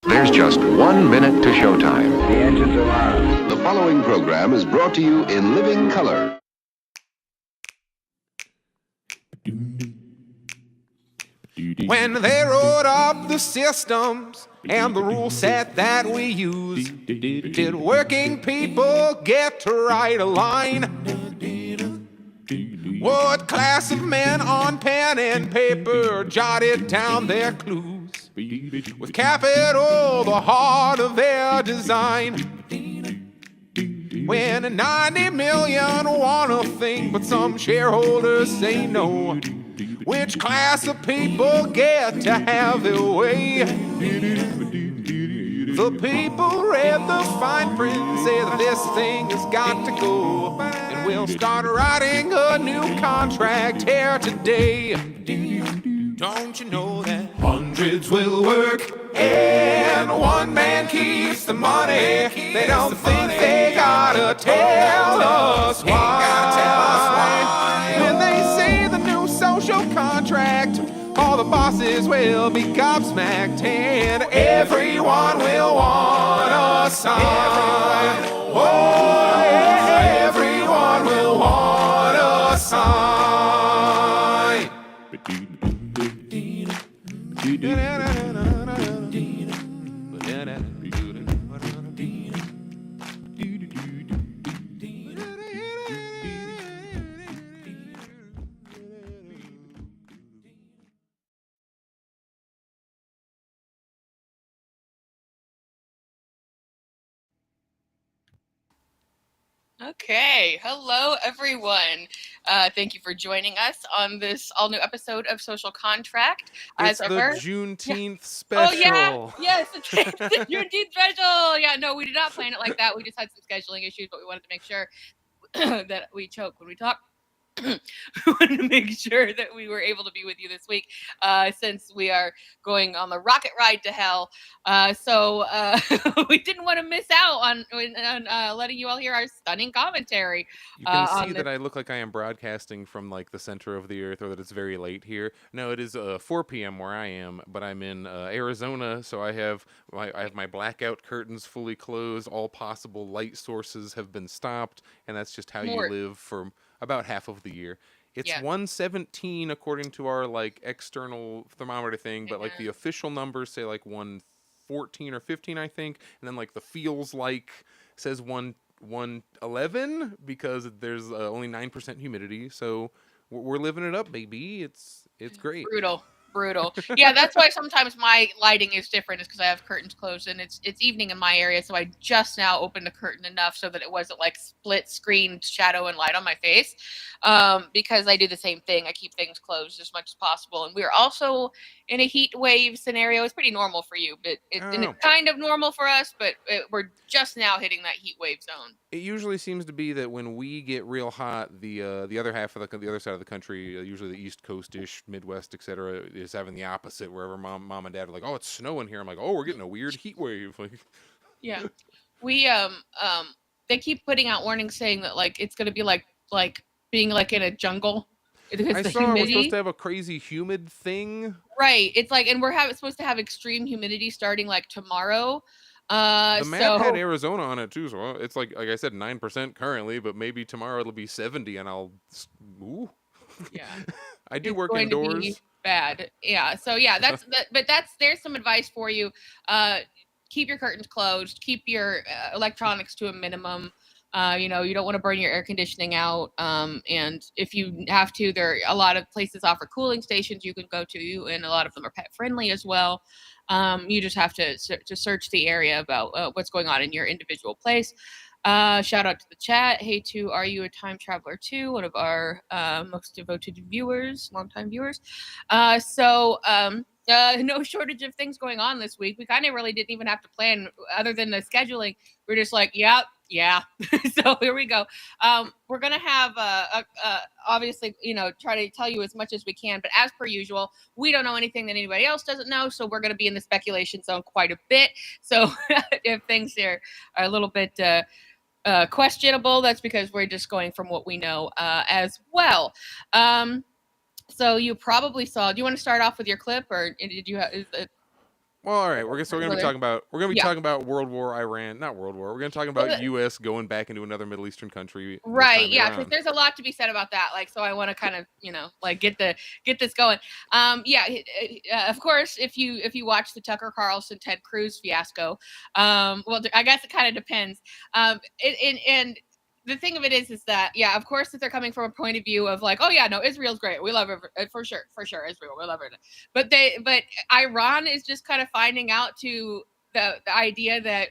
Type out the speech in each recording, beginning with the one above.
There's just 1 minute to showtime. The engines are on. The following program is brought to you in living color. When they wrote up the systems and the rule set that we use, did working people get to write a line? What class of men on pen and paper jotted down their clues? With capital the heart of their design. When 90 million want a thing, but some shareholders say no. Which class of people get to have their way? The people read the fine print, say that this thing has got to go. And we'll start writing a new contract here today. Don't you know that hundreds will work and one man keeps the money? They don't think they gotta tell us why. When they say the new social contract, all the bosses will be gobsmacked and everyone will want a sign. Oh, yeah, everyone will want a sign. Okay, hello everyone. Thank you for joining us on this all-new episode of Social Contract. It's As the ever, Juneteenth oh special. yeah, yes, the Juneteenth special. Yeah, no, we did not plan it like that. We just had some scheduling issues, but we wanted to make sure that we choke when we talk. We wanted to make sure that we were able to be with you this week, since we are going on the rocket ride to hell. So we didn't want to miss out on letting you all hear our stunning commentary. You can see on that I look like I am broadcasting from like the center of the earth, or that it's very late here. No, it is 4 p.m. where I am, but I'm in Arizona, so I have my blackout curtains fully closed. All possible light sources have been stopped, and that's just how you More. live for about half of the year. It's Yeah. 117 according to our like external thermometer thing, but like the official numbers say like 114 or 15, I think, and then like the feels like says 111 because there's only 9% humidity. So we're living it up, baby. It's great. Brutal. Yeah, that's why sometimes my lighting is different, is because I have curtains closed and it's evening in my area, so I just now opened the curtain enough so that it wasn't like split screen shadow and light on my face, because I do the same thing. I keep things closed as much as possible, and we're also in a heat wave scenario. It's pretty normal for you, but and it's kind of normal for us, but we're just now hitting that heat wave zone. It usually seems to be that when we get real hot, the other half of the other side of the country, usually the East Coast-ish, Midwest, etc., is having the opposite. Wherever mom and dad are like, "Oh, it's snowing here," I'm like, "Oh, we're getting a weird heat wave." Like, yeah, we they keep putting out warnings saying that like it's gonna be like being like in a jungle. I saw we're supposed to have a crazy humid thing. Right. It's like, and we're supposed to have extreme humidity starting like tomorrow. The map had Arizona on it too, so it's like I said, 9% currently, but maybe tomorrow it'll be 70, and I'll. Ooh. Yeah. I do work indoors. Bad. Yeah. So yeah, but there's some advice for you. Keep your curtains closed. Keep your electronics to a minimum. You don't want to burn your air conditioning out. And if you have to, a lot of places offer cooling stations you can go to, and a lot of them are pet friendly as well. You just have to search the area about what's going on in your individual place. Shout out to the chat. Hey, to Are You a Time Traveler too? One of our most devoted viewers, longtime viewers. No shortage of things going on this week. We kind of really didn't even have to plan, other than the scheduling. We're just like, yeah. So here we go. We're gonna have obviously, try to tell you as much as we can, but as per usual, we don't know anything that anybody else doesn't know, so we're gonna be in the speculation zone quite a bit. So if things are a little bit questionable, that's because we're just going from what we know as well. So you probably saw. Do you want to start off with your clip, or did you have? Well, all right. We're gonna be talking about Yeah. World War Iran, not World War. We're gonna talk about U.S. going back into another Middle Eastern country. Right, yeah, because Iran. there's a lot to be said about that. Like, so I want to kind of, like get this going. Yeah, of course, if you watch the Tucker Carlson Ted Cruz fiasco, well, I guess it kind of depends. And the thing of it is that, yeah, of course, that they're coming from a point of view of like, oh yeah, no, Israel's great, we love it for sure, Israel, we love it. But Iran is just kind of finding out to the idea that,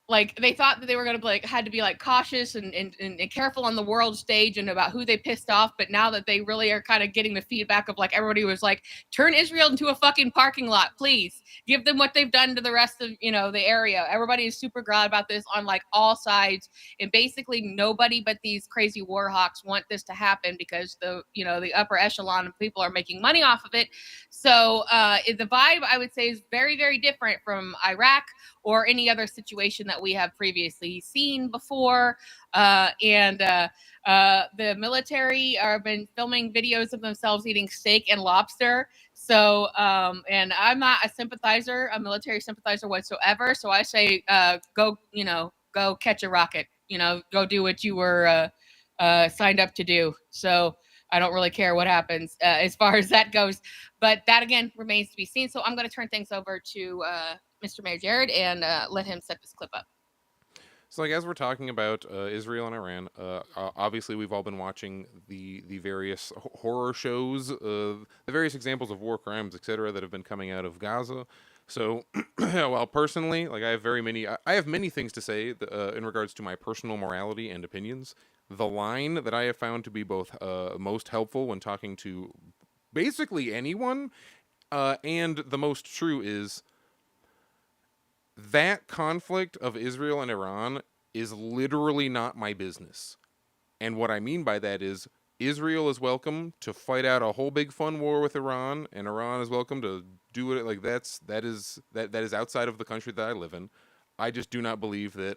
like they thought that they were going to had to be like cautious and careful on the world stage and about who they pissed off, but now that they really are kind of getting the feedback of like everybody was like, turn Israel into a fucking parking lot, please give them what they've done to the rest of the area. Everybody is super glad about this on like all sides, and basically nobody but these crazy war hawks want this to happen because the upper echelon of people are making money off of it. So the vibe, I would say, is very, very different from Iraq or any other situation that we have previously seen before. And the military have been filming videos of themselves eating steak and lobster. So, and I'm not a military sympathizer whatsoever. So I say, go catch a rocket, go do what you were signed up to do. So I don't really care what happens as far as that goes. But that, again, remains to be seen. So I'm going to turn things over to Mr. Mayor Jared and let him set this clip up. So, like, as we're talking about Israel and Iran, obviously we've all been watching the various horror shows, the various examples of war crimes, etc., that have been coming out of Gaza. So, well, personally, like, I have many things to say in regards to my personal morality and opinions. The line that I have found to be both most helpful when talking to basically anyone, and the most true is that conflict of Israel and Iran is literally not my business. And what I mean by that is Israel is welcome to fight out a whole big fun war with Iran, and Iran is welcome to do it. Like that is outside of the country that I live in. I just do not believe that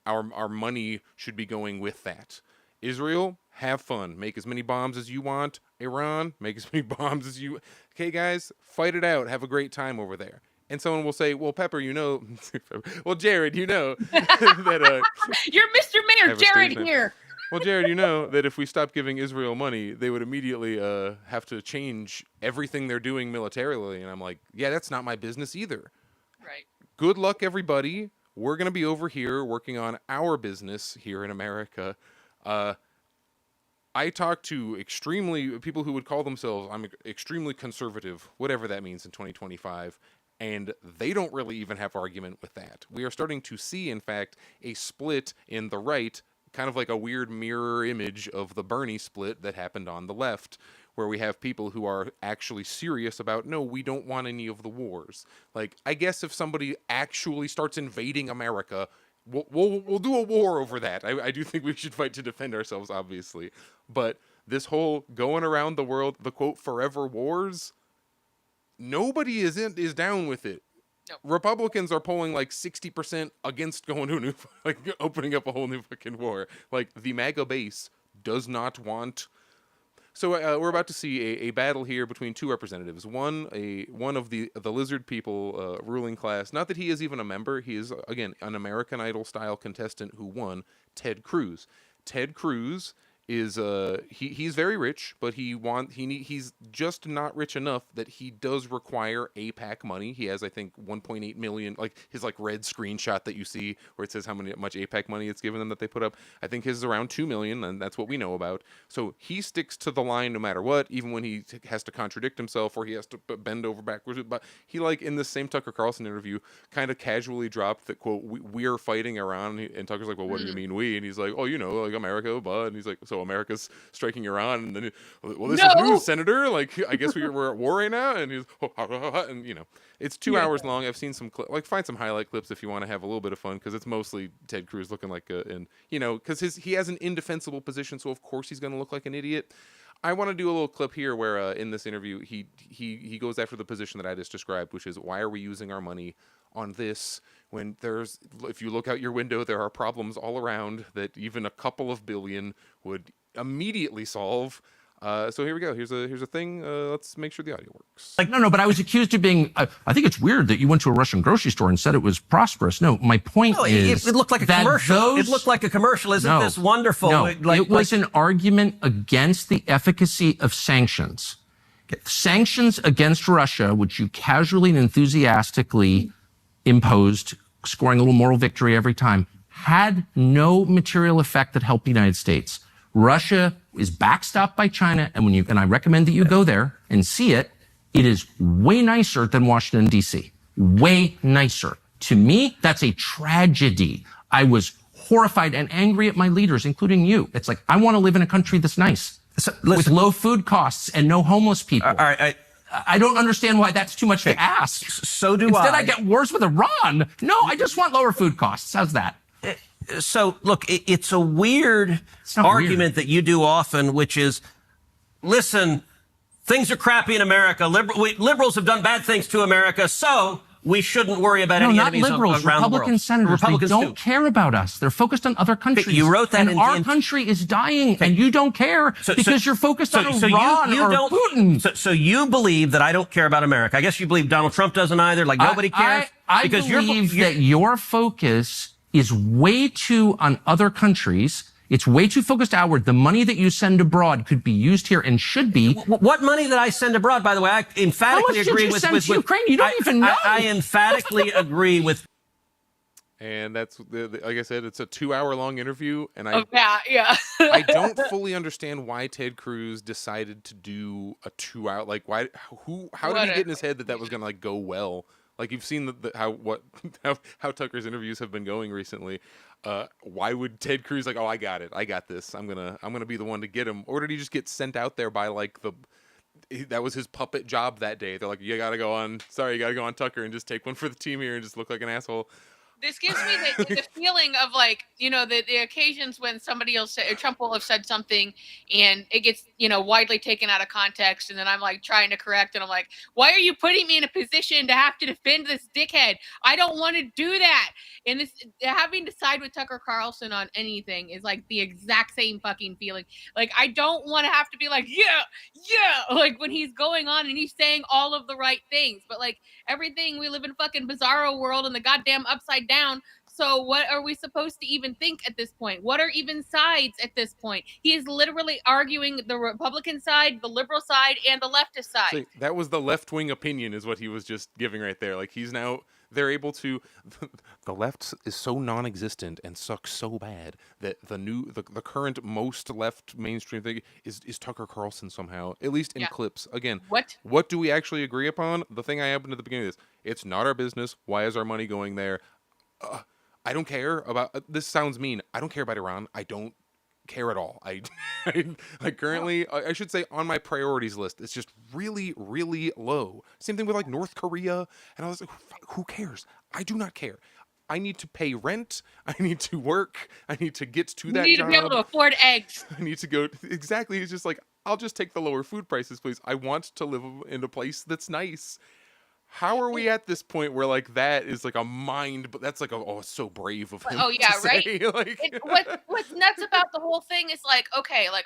our money should be going with that. Israel, have fun. Make as many bombs as you want. Iran, make as many bombs as you... Okay, guys, fight it out. Have a great time over there. And someone will say, well, Pepper, well, Jared, that... You're Mr. Mayor, Jared here. Well, Jared, you know that if we stop giving Israel money, they would immediately have to change everything they're doing militarily. And I'm like, yeah, that's not my business either. Right. Good luck, everybody. We're going to be over here working on our business here in America. I talk to people who would call themselves, I'm extremely conservative, whatever that means in 2025, and they don't really even have argument with that. We are starting to see, in fact, a split in the right, kind of like a weird mirror image of the Bernie split that happened on the left, where we have people who are actually serious about, no, we don't want any of the wars. Like, I guess if somebody actually starts invading America, we'll do a war over that. I do think we should fight to defend ourselves, obviously. But this whole going around the world, the quote, forever wars, nobody is down with it. No. Republicans are polling like 60% against going to opening up a whole new fucking war. Like, the MAGA base does not want... So we're about to see a battle here between two representatives. One of the lizard people ruling class. Not that he is even a member. He is, again, an American Idol style contestant who won. Ted Cruz. Ted Cruz is he's very rich, but he's just not rich enough that he does require APAC money. He has, I think, 1.8 million, like his red screenshot that you see where it says how much APAC money it's given them that they put up. I think his is around 2 million, and that's what we know about. So he sticks to the line no matter what, even when he has to contradict himself or he has to bend over backwards. But he, in the same Tucker Carlson interview, kind of casually dropped that, quote, we're fighting Iran, and Tucker's like, well, what do you mean we? And he's like, oh, America, but, and he's like, so America's striking Iran, and then, well, this is news, Senator. I guess we're at war right now, and he's, and it's 2 hours long. I've seen some find some highlight clips if you want to have a little bit of fun, because it's mostly Ted Cruz looking like because he has an indefensible position, so of course he's going to look like an idiot. I want to do a little clip here where in this interview he goes after the position that I just described, which is, why are we using our money on this when if you look out your window, there are problems all around that even a couple of billion would immediately solve. So here we go. Here's a thing. Let's make sure the audio works. Like, no, but I was accused of being, I think it's weird that you went to a Russian grocery store and said it was prosperous. No, my point is it looked like a that commercial. It looked like a commercial. Isn't this wonderful? No, it was an argument against the efficacy of sanctions. Sanctions against Russia, which you casually and enthusiastically imposed, scoring a little moral victory every time, had no material effect that helped the United States. Russia is backstopped by China, and I recommend that you go there and see it. It is way nicer than Washington, D.C. Way nicer. To me, that's a tragedy. I was horrified and angry at my leaders, including you. It's like, I want to live in a country that's nice, with low food costs and no homeless people. All right, I don't understand why that's too much to ask. So do Instead, I. I get wars with Iran. No, I just want lower food costs. How's that? So, look, it's a weird argument that you do often, which is, listen, things are crappy in America. Liberals have done bad things to America, so we shouldn't worry about any enemies not liberals, around the world. Republican senators. Republicans they don't care about us. They're focused on other countries. You wrote that and our country is dying, and you don't care because you're focused on Iran or Putin. So you believe that I don't care about America. I guess you believe Donald Trump doesn't either. Like nobody cares. I believe that your focus is way too on other countries. It's way too focused outward. The money that you send abroad could be used here and should be. What money that I send abroad, by the way, I emphatically agree with. How much did you send to Ukraine? You don't even know. I emphatically agree with. And that's, like I said, it's a 2-hour-long interview, and yeah. I don't fully understand why Ted Cruz decided to do a 2-hour. Like, why? How did he get in his head that was gonna like go well? Like, you've seen how Tucker's interviews have been going recently. Why would Ted Cruz like, oh, I got it, I got this, I'm gonna be the one to get him? Or did he just get sent out there by like that was his puppet job that day? They're like, you gotta go on Tucker and just take one for the team here and just look like an asshole. This gives me the feeling of like, the occasions when somebody will say, or Trump will have said something and it gets, widely taken out of context. And then I'm like trying to correct. And I'm like, why are you putting me in a position to have to defend this dickhead? I don't want to do that. And this having to side with Tucker Carlson on anything is like the exact same fucking feeling. Like, I don't want to have to be like, yeah, like when he's going on and he's saying all of the right things, but like everything, we live in fucking bizarro world and the goddamn upside down. So what are we supposed to even think at this point? What are even sides at this point? He is literally arguing the Republican side, the liberal side, and the leftist side. So that was the left-wing opinion is what he was just giving right there. Like, he's now, they're able to, the left is so non-existent and sucks so bad that the current most left mainstream thing is Tucker Carlson somehow, at least in clips. Again, what do we actually agree upon? The thing I happened at the beginning of this, it's not our business. Why is our money going there? I don't care about, this sounds mean, I don't care about Iran. I don't care at all. I like currently, I should say, on my priorities list, it's just really, really low. Same thing with like North Korea, and I was like, who cares? I do not care. I need to pay rent. I need to work. I need to get to that job. You need to be able to afford eggs. I need to go, exactly. It's just like, I'll just take the lower food prices, please. I want to live in a place that's nice. How are we at this point where like that is like a mind, but that's like it's so brave of him. Oh yeah, to right. Say. Like, what's nuts about the whole thing is like, okay, like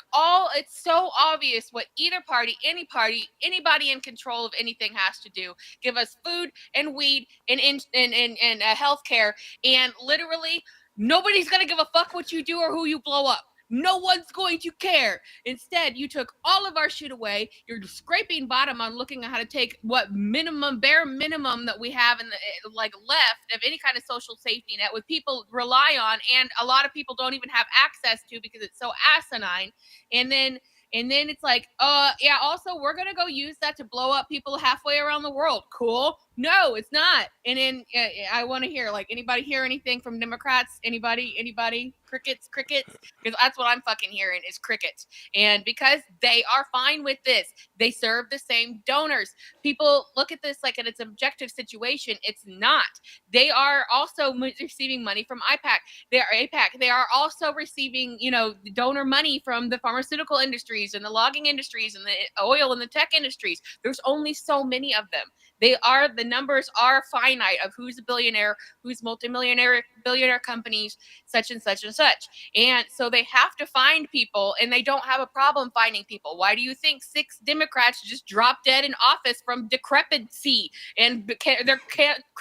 it's so obvious what either party, anybody in control of anything has to do: give us food and weed and healthcare, and literally nobody's gonna give a fuck what you do or who you blow up. No one's going to care. Instead, you took all of our shit away. You're scraping bottom on looking at how to take what bare minimum that we have in the like left of any kind of social safety net, with people rely on, and a lot of people don't even have access to because it's so asinine. And then it's like, yeah, also we're gonna go use that to blow up people halfway around the world. Cool. No, it's not. And then I want to hear, like, anybody hear anything from Democrats? Anybody? Crickets? Because that's what I'm fucking hearing is crickets. And because they are fine with this, they serve the same donors. People look at this like it's an objective situation. It's not. They are also receiving money from AIPAC. They are also receiving, donor money from the pharmaceutical industries and the logging industries and the oil and the tech industries. There's only so many of them. The numbers are finite of who's a billionaire, who's multimillionaire, billionaire companies, such and such and such. And so they have to find people, and they don't have a problem finding people. Why do you think 6 Democrats just dropped dead in office from decrepency and their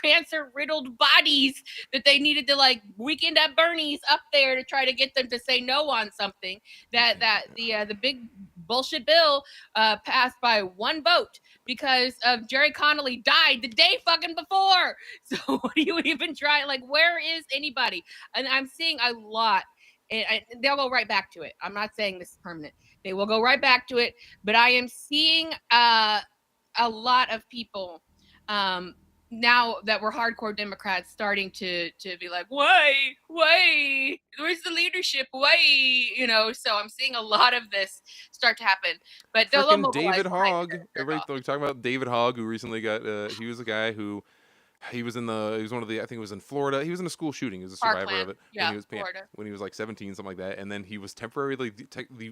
cancer-riddled bodies that they needed to like weekend at Bernie's up there to try to get them to say no on something that the big bullshit bill passed by 1 vote because of Jerry Connolly died the day fucking before. So what do you even try? Like, where is anybody? And I'm seeing a lot, and they'll go right back to it. I'm not saying this is permanent. They will go right back to it, but I am seeing a lot of people now that we're hardcore Democrats starting to be like, why, where's the leadership, why, you know? So I'm seeing a lot of this start to happen. But they'll Freaking mobilize David behind Hogg. their Everybody office. talking about David Hogg, who recently got. He was a guy who. He was one of the. I think it was in Florida. He was in a school shooting. He was a survivor Parkland. of it. Yeah, when he was, Florida. When he was like 17, something like that. And then he was temporarily.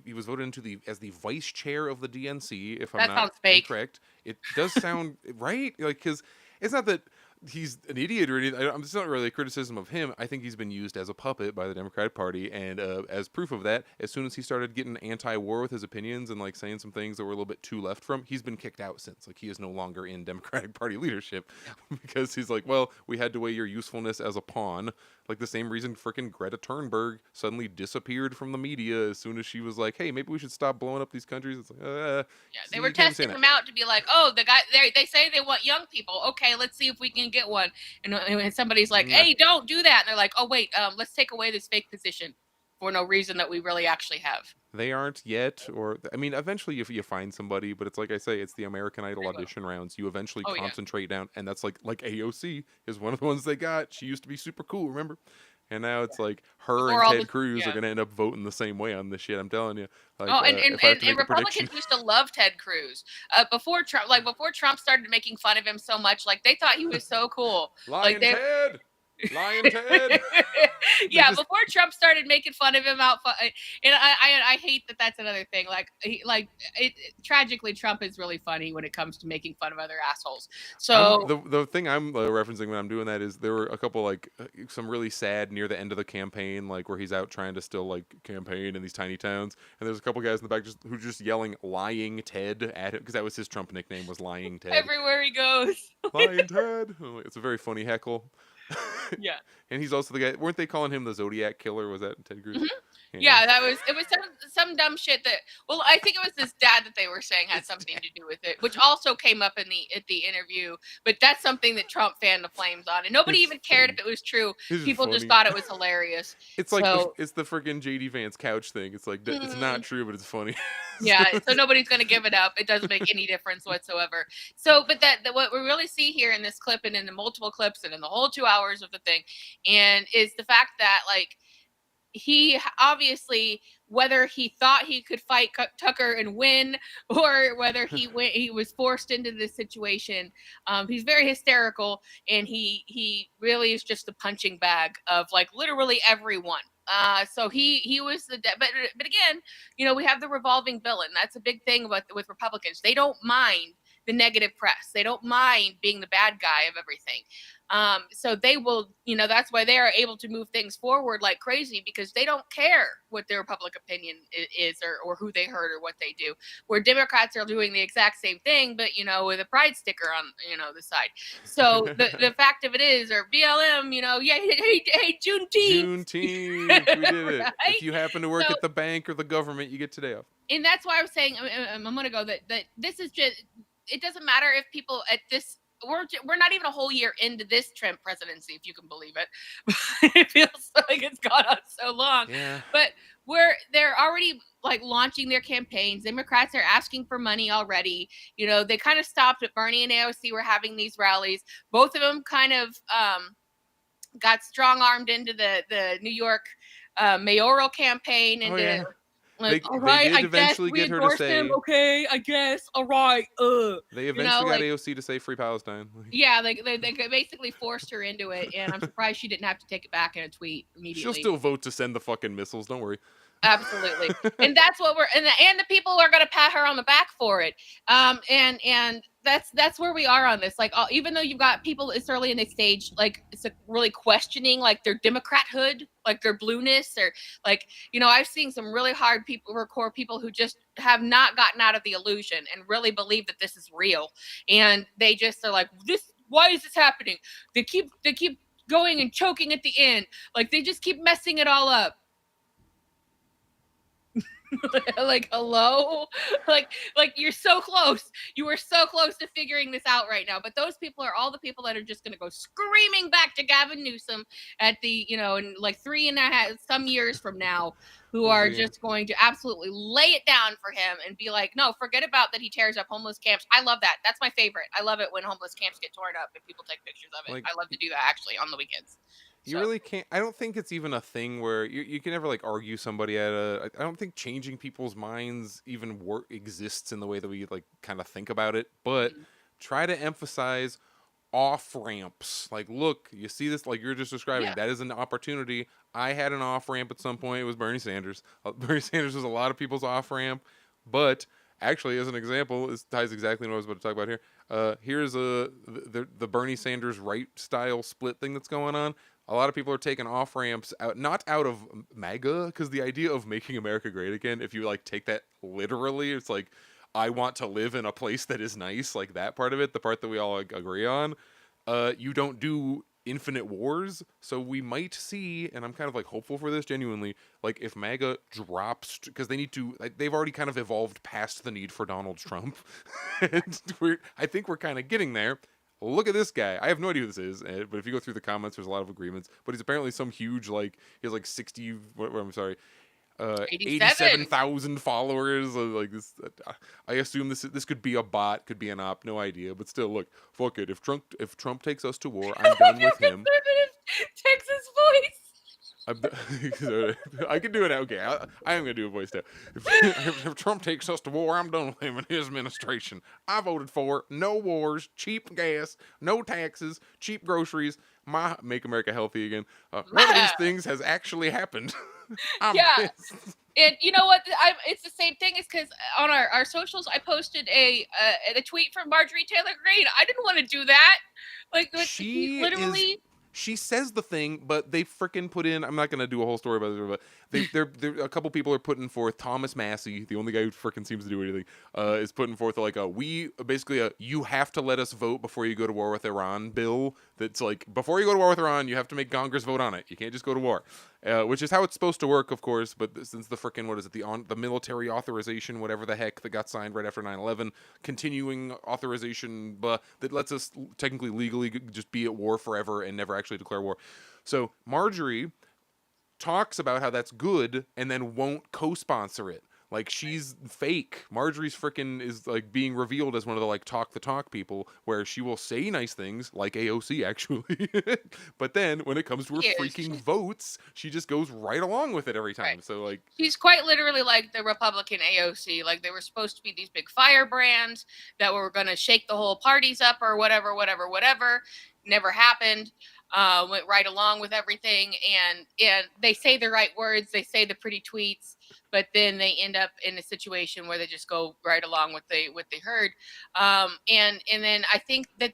He was voted into as the vice chair of the DNC. If I'm That not sounds fake. incorrect, it does sound right. Like, because it's not that he's an idiot or anything. It's not really a criticism of him. I think he's been used as a puppet by the Democratic Party, and as proof of that, as soon as he started getting anti-war with his opinions and like saying some things that were a little bit too left from, he's been kicked out since. Like, he is no longer in Democratic Party leadership because he's like, well, we had to weigh your usefulness as a pawn. Like the same reason frickin' Greta Thunberg suddenly disappeared from the media as soon as she was like, hey, maybe we should stop blowing up these countries. It's like, Yeah, so they you were can't say testing that. them out to be like, oh, the guy, they say they want young people. Okay, let's see if we can get one. And somebody's like, hey, don't do that. And they're like, oh, wait, let's take away this fake position for no reason that we really actually have. They aren't yet, or I mean, eventually if you find somebody, but it's like I say, it's the American Idol They will. audition rounds. You eventually Oh, yeah. concentrate down, and that's like AOC is one of the ones they got. She used to be super cool, remember? And now it's like her Before all and Ted this- Cruz yeah. are gonna end up voting the same way on this shit. I'm telling you. Like, Oh, and if I have to make a Republicans prediction, used to love Ted Cruz. Before Trump started making fun of him so much, like they thought he was so cool. Lion they- Ted, Lion Ted. Yeah, just- before Trump started making fun of him and I hate that that's another thing. Tragically, Trump is really funny when it comes to making fun of other assholes. So the thing I'm referencing when I'm doing that is there were a couple like some really sad near the end of the campaign, like where he's out trying to still like campaign in these tiny towns, and there's a couple guys in the back who just yelling "Lying Ted" at him because that was his Trump nickname, was Lying Ted. everywhere he goes. Lying Ted. It's a very funny heckle. Yeah. And he's also the guy. Weren't they calling him the Zodiac Killer? Was that Ted Cruz? Yeah, it was some dumb shit that. Well, I think it was his dad that they were saying had something to do with it, which also came up at the interview. But that's something that Trump fanned the flames on, and nobody even cared if it was true. It's People funny. just thought it was hilarious. It's like So- it's the freaking JD Vance couch thing. It's like it's not true, but it's funny. Yeah, so nobody's gonna give it up. It doesn't make any difference whatsoever. So, but what we really see here in this clip and in the multiple clips and in the whole 2 hours of the thing, and is the fact that like he obviously, whether he thought he could fight Tucker and win, or whether he was forced into this situation, he's very hysterical, and he really is just a punching bag of like literally everyone. So he was but again, you know, we have the revolving villain. That's a big thing with Republicans. They don't mind the negative press. They don't mind being the bad guy of everything. So they will, you know, that's why they are able to move things forward like crazy, because they don't care what their public opinion is or who they hurt or what they do. Where Democrats are doing the exact same thing, but, you know, with a pride sticker on, you know, the side. So the fact of it is, or BLM, you know, yeah, hey, Juneteenth. Juneteenth, we did it. Right? If you happen to work So- at the bank or the government, you get today off. And that's why I was saying a moment ago that this is just, it doesn't matter if people at this, we're not even a whole year into this Trump presidency, if you can believe it. It feels like it's gone on so long. Yeah. But they're already like launching their campaigns. Democrats are asking for money already. You know, they kind of stopped at Bernie and AOC were having these rallies. Both of them kind of got strong-armed into the New York mayoral campaign. And yeah. like, They all right, did I guess eventually we get her to endorsed say- him. Okay, I guess. All right. They eventually got like- AOC to say "Free Palestine." Yeah, they basically forced her into it, and I'm surprised she didn't have to take it back in a tweet She'll immediately. still vote to send the fucking missiles. Don't worry. Absolutely. And that's what and the people are going to pat her on the back for it. And that's where we are on this. Like, even though you've got people this early in the stage, like, it's really questioning like their Democrathood, like their blueness, or like, I've seen some really hardcore people who just have not gotten out of the illusion and really believe that this is real. And they just are like, why is this happening? They keep going and choking at the end. Like, they just keep messing it all up. Like, hello, like you're so close. You are so close to figuring this out right now. But those people are all the people that are just going to go screaming back to Gavin Newsom at the, in like 3.5 some years from now, who are just going to absolutely lay it down for him and be like, no, forget about that. He tears up homeless camps. I love that. That's my favorite. I love it when homeless camps get torn up and people take pictures of it. Like, I love to do that actually on the weekends. You really can't. I don't think it's even a thing where you can never like argue somebody at a. I don't think changing people's minds even exists in the way that we like kind of think about it. But try to emphasize off ramps. Like, look, you see this, like you're just describing. That is an opportunity. I had an off ramp at some point. It was Bernie Sanders. Bernie Sanders was a lot of people's off ramp. But actually, as an example, this ties exactly to what I was about to talk about here. Here's the Bernie Sanders right style split thing that's going on. A lot of people are taking off ramps out, not out of MAGA, because the idea of making America great again, if you like take that literally, it's like, I want to live in a place that is nice, like that part of it, the part that we all agree on. You don't do infinite wars, so we might see, and I'm kind of like hopeful for this genuinely, like if MAGA drops, because they've already kind of evolved past the need for Donald Trump. And I think we're kind of getting there. Look at this guy. I have no idea who this is, but if you go through the comments, there's a lot of agreements. But he's apparently some huge, like, he has like 87,000 followers. Like this, I assume this could be a bot, could be an op, no idea. But still, look, fuck it. If Trump takes us to war, I'm done with him. Texas voice. I can do it. Okay, I am gonna do a voice now. If Trump takes us to war, I'm done with him and his administration. I voted for no wars, cheap gas, no taxes, cheap groceries. Make America healthy again. One of these things has actually happened. Pissed. And you know what? It's the same thing. It's because on our socials, I posted a tweet from Marjorie Taylor Greene. I didn't want to do that. Like, she literally. She says the thing, but they freaking put in. I'm not gonna do a whole story about this, but they're a couple people are putting forth. Thomas Massey, the only guy who freaking seems to do anything, is putting forth like you have to let us vote before you go to war with Iran bill. That's like, before you go to war with Iran, you have to make Congress vote on it. You can't just go to war, which is how it's supposed to work, of course. But since the freaking the military authorization, whatever the heck that got signed right after 9/11, continuing authorization, that lets us technically legally just be at war forever and never actually declare war. So Marjorie talks about how that's good and then won't co-sponsor it. Like, she's fake. Marjorie's freaking is like being revealed as one of the like talk the talk people, where she will say nice things like AOC actually, but then when it comes to her freaking votes, she just goes right along with it every time. Right. So like, she's quite literally like the Republican AOC. Like, they were supposed to be these big firebrands that were going to shake the whole parties up or whatever. Never happened. Went right along with everything, and they say the right words, they say the pretty tweets, but then they end up in a situation where they just go right along with what they heard. And then I think that,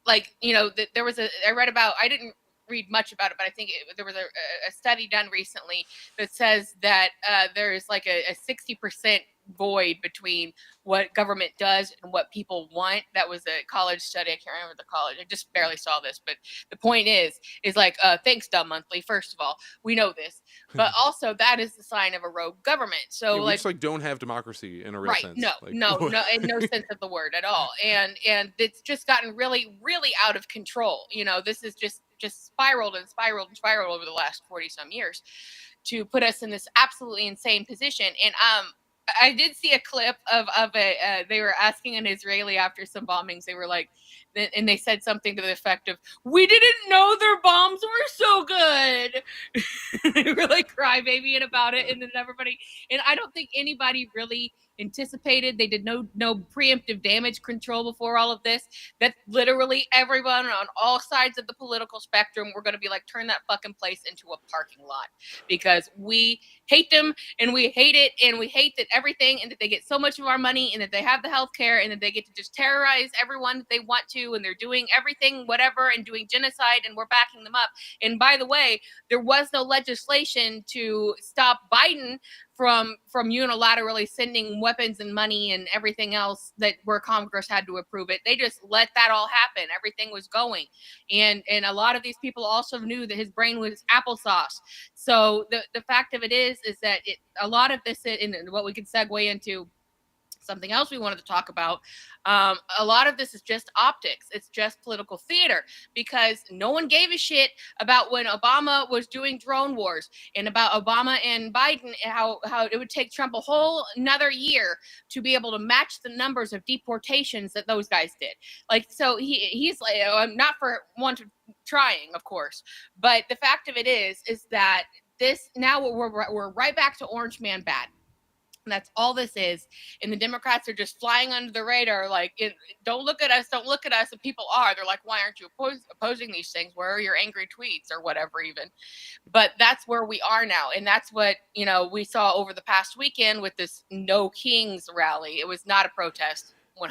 like, that there was I didn't read much about it, but I think there was a study done recently that says that there's like a 60% void between what government does and what people want. That was a college study. I can't remember the college. I just barely saw this, but the point is like, thanks, Dumb Monthly. First of all, we know this, but also that is the sign of a rogue government. So we just don't have democracy in a real sense. No, in no sense of the word at all. And it's just gotten really, really out of control. This is just spiraled and spiraled and spiraled over the last 40 some years to put us in this absolutely insane position. And I did see a clip of they were asking an Israeli after some bombings. They were like, and they said something to the effect of, "We didn't know their bombs were so good." They were like crybabying about it, and then everybody. And I don't think anybody really anticipated. They did no preemptive damage control before all of this. That literally everyone on all sides of the political spectrum were going to be like, turn that fucking place into a parking lot, because we hate them and we hate it, and we hate that everything, and that they get so much of our money, and that they have the health care, and that they get to just terrorize everyone that they want to, and they're doing everything whatever and doing genocide, and we're backing them up. And by the way, there was no legislation to stop Biden from unilaterally sending weapons and money and everything else, that where Congress had to approve it. They just let that all happen. Everything was going. And a lot of these people also knew that his brain was applesauce. So the fact of it is that a lot of this, and what we could segue into something else we wanted to talk about, a lot of this is just optics. It's just political theater, because no one gave a shit about when Obama was doing drone wars, and about Obama and Biden, how it would take Trump a whole another year to be able to match the numbers of deportations that those guys did. Like, so he's like, not for want of trying, of course, but the fact of it is that this, now we're right back to Orange Man bad. And that's all this is. And the Democrats are just flying under the radar, like, don't look at us, don't look at us. And people are. They're like, why aren't you opposing these things? Where are your angry tweets or whatever even? But that's where we are now. And that's what, we saw over the past weekend with this No Kings rally. It was not a protest. 100%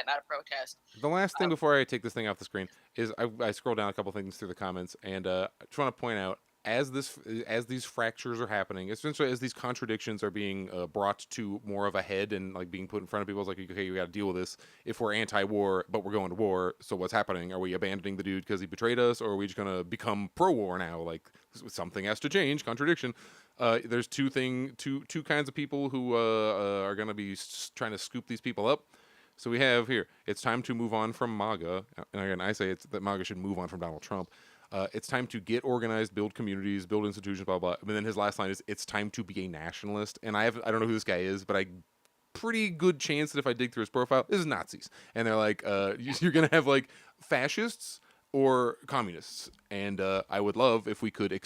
not a protest. The last thing before I take this thing off the screen is I scroll down a couple things through the comments, and I just want to point out, as these fractures are happening, essentially as these contradictions are being brought to more of a head and like being put in front of people, it's like, okay, we got to deal with this. If we're anti-war but we're going to war, so what's happening? Are we abandoning the dude because he betrayed us, or are we just gonna become pro-war now? Like, something has to change. Contradiction. There's two kinds of people who are gonna be trying to scoop these people up. So we have here, it's time to move on from MAGA. And again, I say it's that MAGA should move on from Donald Trump. It's time to get organized, build communities, build institutions, blah, blah. And then his last line is, it's time to be a nationalist. And I don't know who this guy is, but pretty good chance that if I dig through his profile, this is Nazis. And they're like, you're going to have like fascists or communists. And I would love if we could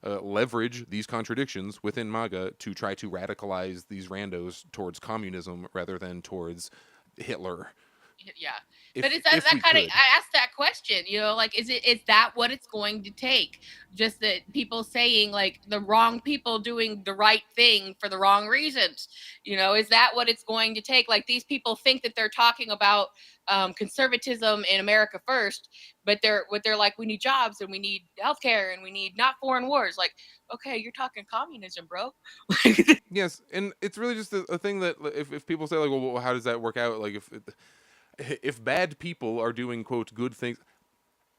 leverage these contradictions within MAGA to try to radicalize these randos towards communism rather than towards Hitler. Yeah. But it's that kind of, I asked that question, like, is that what it's going to take? Just that people saying, like, the wrong people doing the right thing for the wrong reasons, is that what it's going to take? Like, these people think that they're talking about conservatism in America first, but they're like, we need jobs and we need healthcare and we need not foreign wars. Like, okay, you're talking communism, bro. Yes, and it's really just a thing that if people say, like, well, how does that work out? Like, if bad people are doing, quote, good things,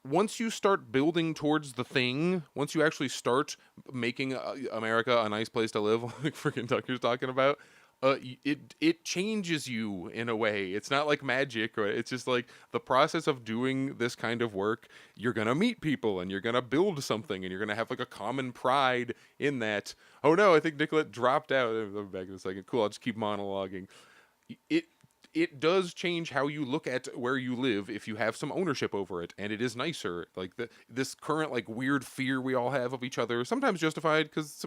once you start building towards the thing, once you actually start making America a nice place to live, like freaking Tucker's talking about, it changes you in a way. It's not like magic, right? It's just like the process of doing this kind of work. You're gonna meet people and you're gonna build something and you're gonna have like a common pride in that. Oh no, I think Nicolette dropped out. I'll be back in a second. Cool, I'll just keep monologuing. It does change how you look at where you live if you have some ownership over it, and it is nicer. Like this current like weird fear we all have of each other, sometimes justified, because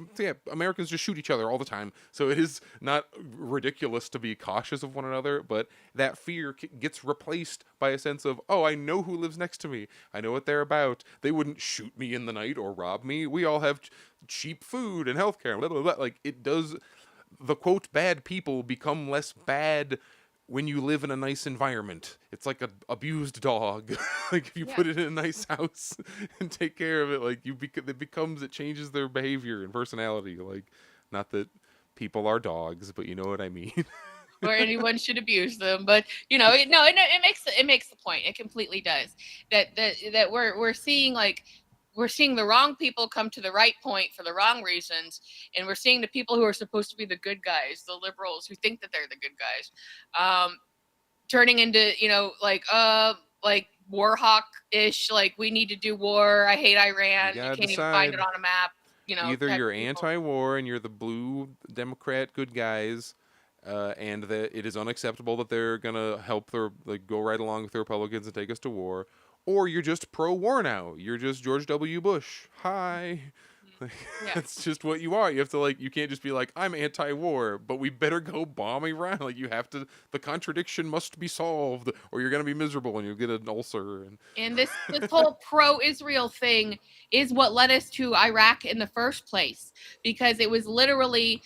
Americans just shoot each other all the time, so it is not ridiculous to be cautious of one another. But that fear gets replaced by a sense of, oh, I know who lives next to me, I know what they're about, they wouldn't shoot me in the night or rob me, we all have cheap food and healthcare, blah, blah, blah. Like, it does, the quote bad people become less bad when you live in a nice environment. It's like an abused dog. Like, if you put it in a nice house and take care of it, like, it changes their behavior and personality. Like, not that people are dogs, but you know what I mean. Or anyone should abuse them, but it makes the point. It completely does. That we're seeing, like, we're seeing the wrong people come to the right point for the wrong reasons, and we're seeing the people who are supposed to be the good guys, the liberals who think that they're the good guys, turning into like war hawk-ish, like, we need to do war, I hate Iran, you can't even find it on a map. Either you're anti-war and you're the blue Democrat good guys, and that it is unacceptable that they're gonna help go right along with the Republicans and take us to war. Or you're just pro-war now. You're just George W. Bush. Hi. Yeah. That's just what you are. You have to you can't just be like, I'm anti-war, but we better go bomb Iran. Like you have to. The contradiction must be solved, or you're gonna be miserable and you'll get an ulcer. And this whole pro-Israel thing is what led us to Iraq in the first place, because it was literally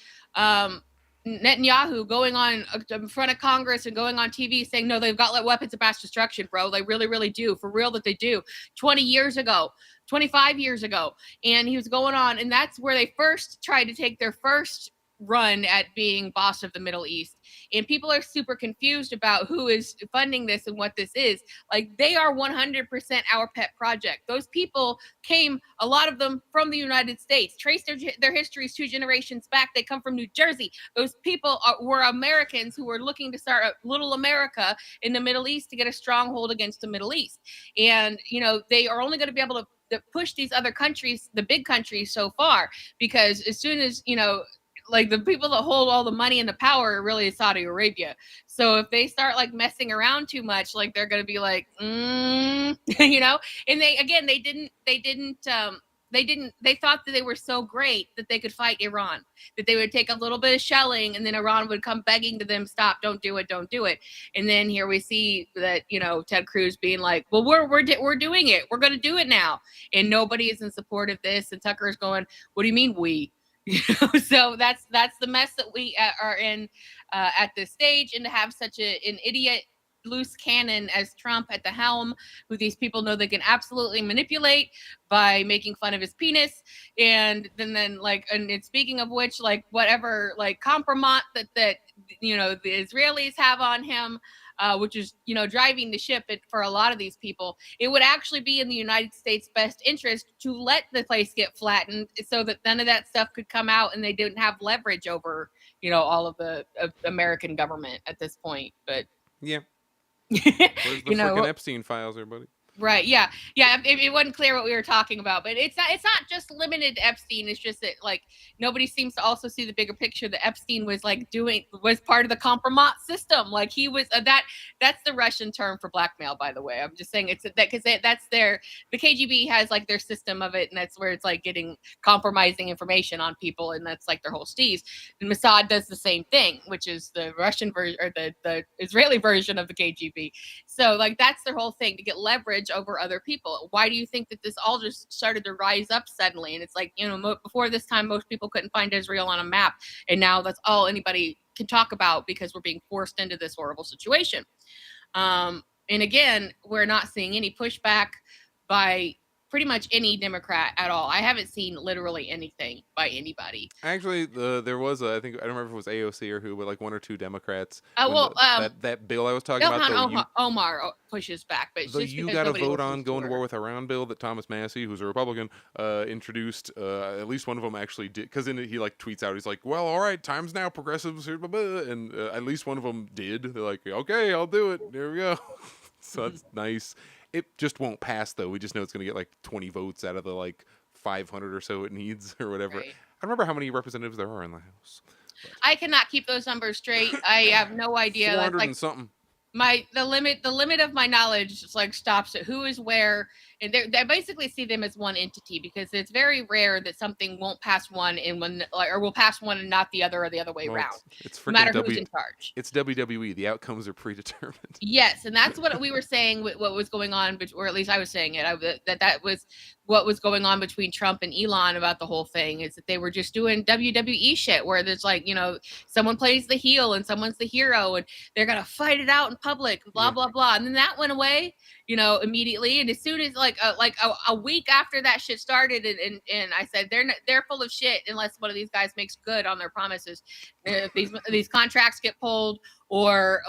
Netanyahu going on in front of Congress and going on TV saying, no, they've got weapons of mass destruction, bro. They really, really do. For real that they do. 20 years ago, 25 years ago. And he was going on, and that's where they first tried to take their first run at being boss of the Middle East. And people are super confused about who is funding this and what this is. Like, they are 100% our pet project. Those people came, a lot of them, from the United States. Trace their histories 2 generations back. They come from New Jersey. Those people were Americans who were looking to start a little America in the Middle East to get a stronghold against the Middle East. And, they are only going to be able to push these other countries, the big countries, so far, because as soon as, the people that hold all the money and the power are really Saudi Arabia. So if they start messing around too much, they're going to be like, and they thought that they were so great that they could fight Iran, that they would take a little bit of shelling and then Iran would come begging to them, stop, don't do it. And then here we see that, Ted Cruz being like, well, we're doing it. We're going to do it now. And nobody is in support of this. And Tucker's going, what do you mean we? So that's the mess that we are in at this stage. And to have such an idiot loose cannon as Trump at the helm, who these people know they can absolutely manipulate by making fun of his penis, and then and speaking of which, whatever compromise that the Israelis have on him, which is driving the ship for a lot of these people, it would actually be in the United States' best interest to let the place get flattened so that none of that stuff could come out and they didn't have leverage over all of the American government at this point. But yeah. Where's the freaking Epstein files, everybody? Right. Yeah. Yeah. It wasn't clear what we were talking about, but it's not just limited to Epstein. It's just that nobody seems to also see the bigger picture that Epstein was was part of the compromise system. He was that's the Russian term for blackmail, by the way. I'm just saying it's that because that's the KGB has their system of it. And that's where it's getting compromising information on people. And that's their whole steez. And Mossad does the same thing, which is the Russian version or the Israeli version of the KGB. So that's their whole thing, to get leverage over other people. Why do you think that this all just started to rise up suddenly? And it's before this time, most people couldn't find Israel on a map. And now that's all anybody can talk about because we're being forced into this horrible situation. And again, we're not seeing any pushback by pretty much any Democrat at all. I haven't seen literally anything by anybody. Actually, there was I don't remember if it was AOC or who, but 1 or 2 Democrats. That bill I was talking about. Omar pushes back, but the you got to vote on going to war with Iran bill that Thomas Massie, who's a Republican, introduced. At least one of them actually did, because in it he tweets out, he's like, "Well, all right, time's now, progressives," and at least one of them did. They're like, "Okay, I'll do it. There we go." So that's nice. It just won't pass, though. We just know it's going to get 20 votes out of the 500 or so it needs or whatever. Right. I don't remember how many representatives there are in the House. I cannot keep those numbers straight. I have no idea. 400 and something. The limit of my knowledge stops at who is where, and they basically see them as one entity, because it's very rare that something won't pass one and one or will pass one and not the other, or the other way around. It's no matter who's in charge. It's WWE. The outcomes are predetermined. Yes, and that's what we were saying. What was going on, or at least I was saying it. That was what was going on between Trump and Elon about the whole thing, is that they were just doing WWE shit, where there's someone plays the heel and someone's the hero, and they're gonna fight it out in public, blah blah blah. And then that went away, immediately. And as soon as a week after that shit started, and I said they're full of shit unless one of these guys makes good on their promises. If these contracts get pulled, or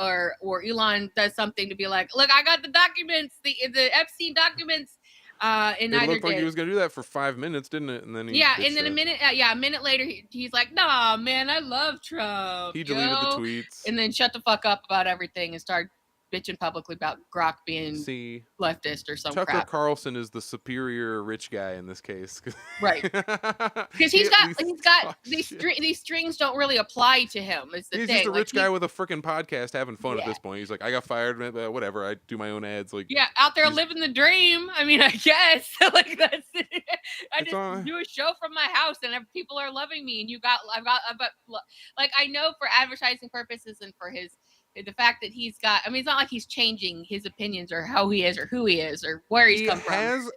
Elon does something to be like, look, I got the documents, the Epstein documents. It looked like he was gonna do that for 5 minutes, didn't it? And then a minute later, he's like, "Nah, man, I love Trump." He deleted the tweets, and then shut the fuck up about everything and start bitching publicly about Grok being See, leftist or some Tucker crap. Carlson is the superior rich guy in this case. Right. Because He he's at got least talks these shit. these strings don't really apply to him. Is the He's thing. just a Like, rich guy with a freaking podcast having fun Yeah. at this point. He's like, I got fired, whatever. I do my own ads. Like, yeah, out there he's- living the dream. I mean, I guess like that's it. I It's just all- do a show from my house and people are loving me. And I've got like I know for advertising purposes and for the fact that he's got. I mean, it's not like he's changing his opinions or how he is or who he is or where he's come from.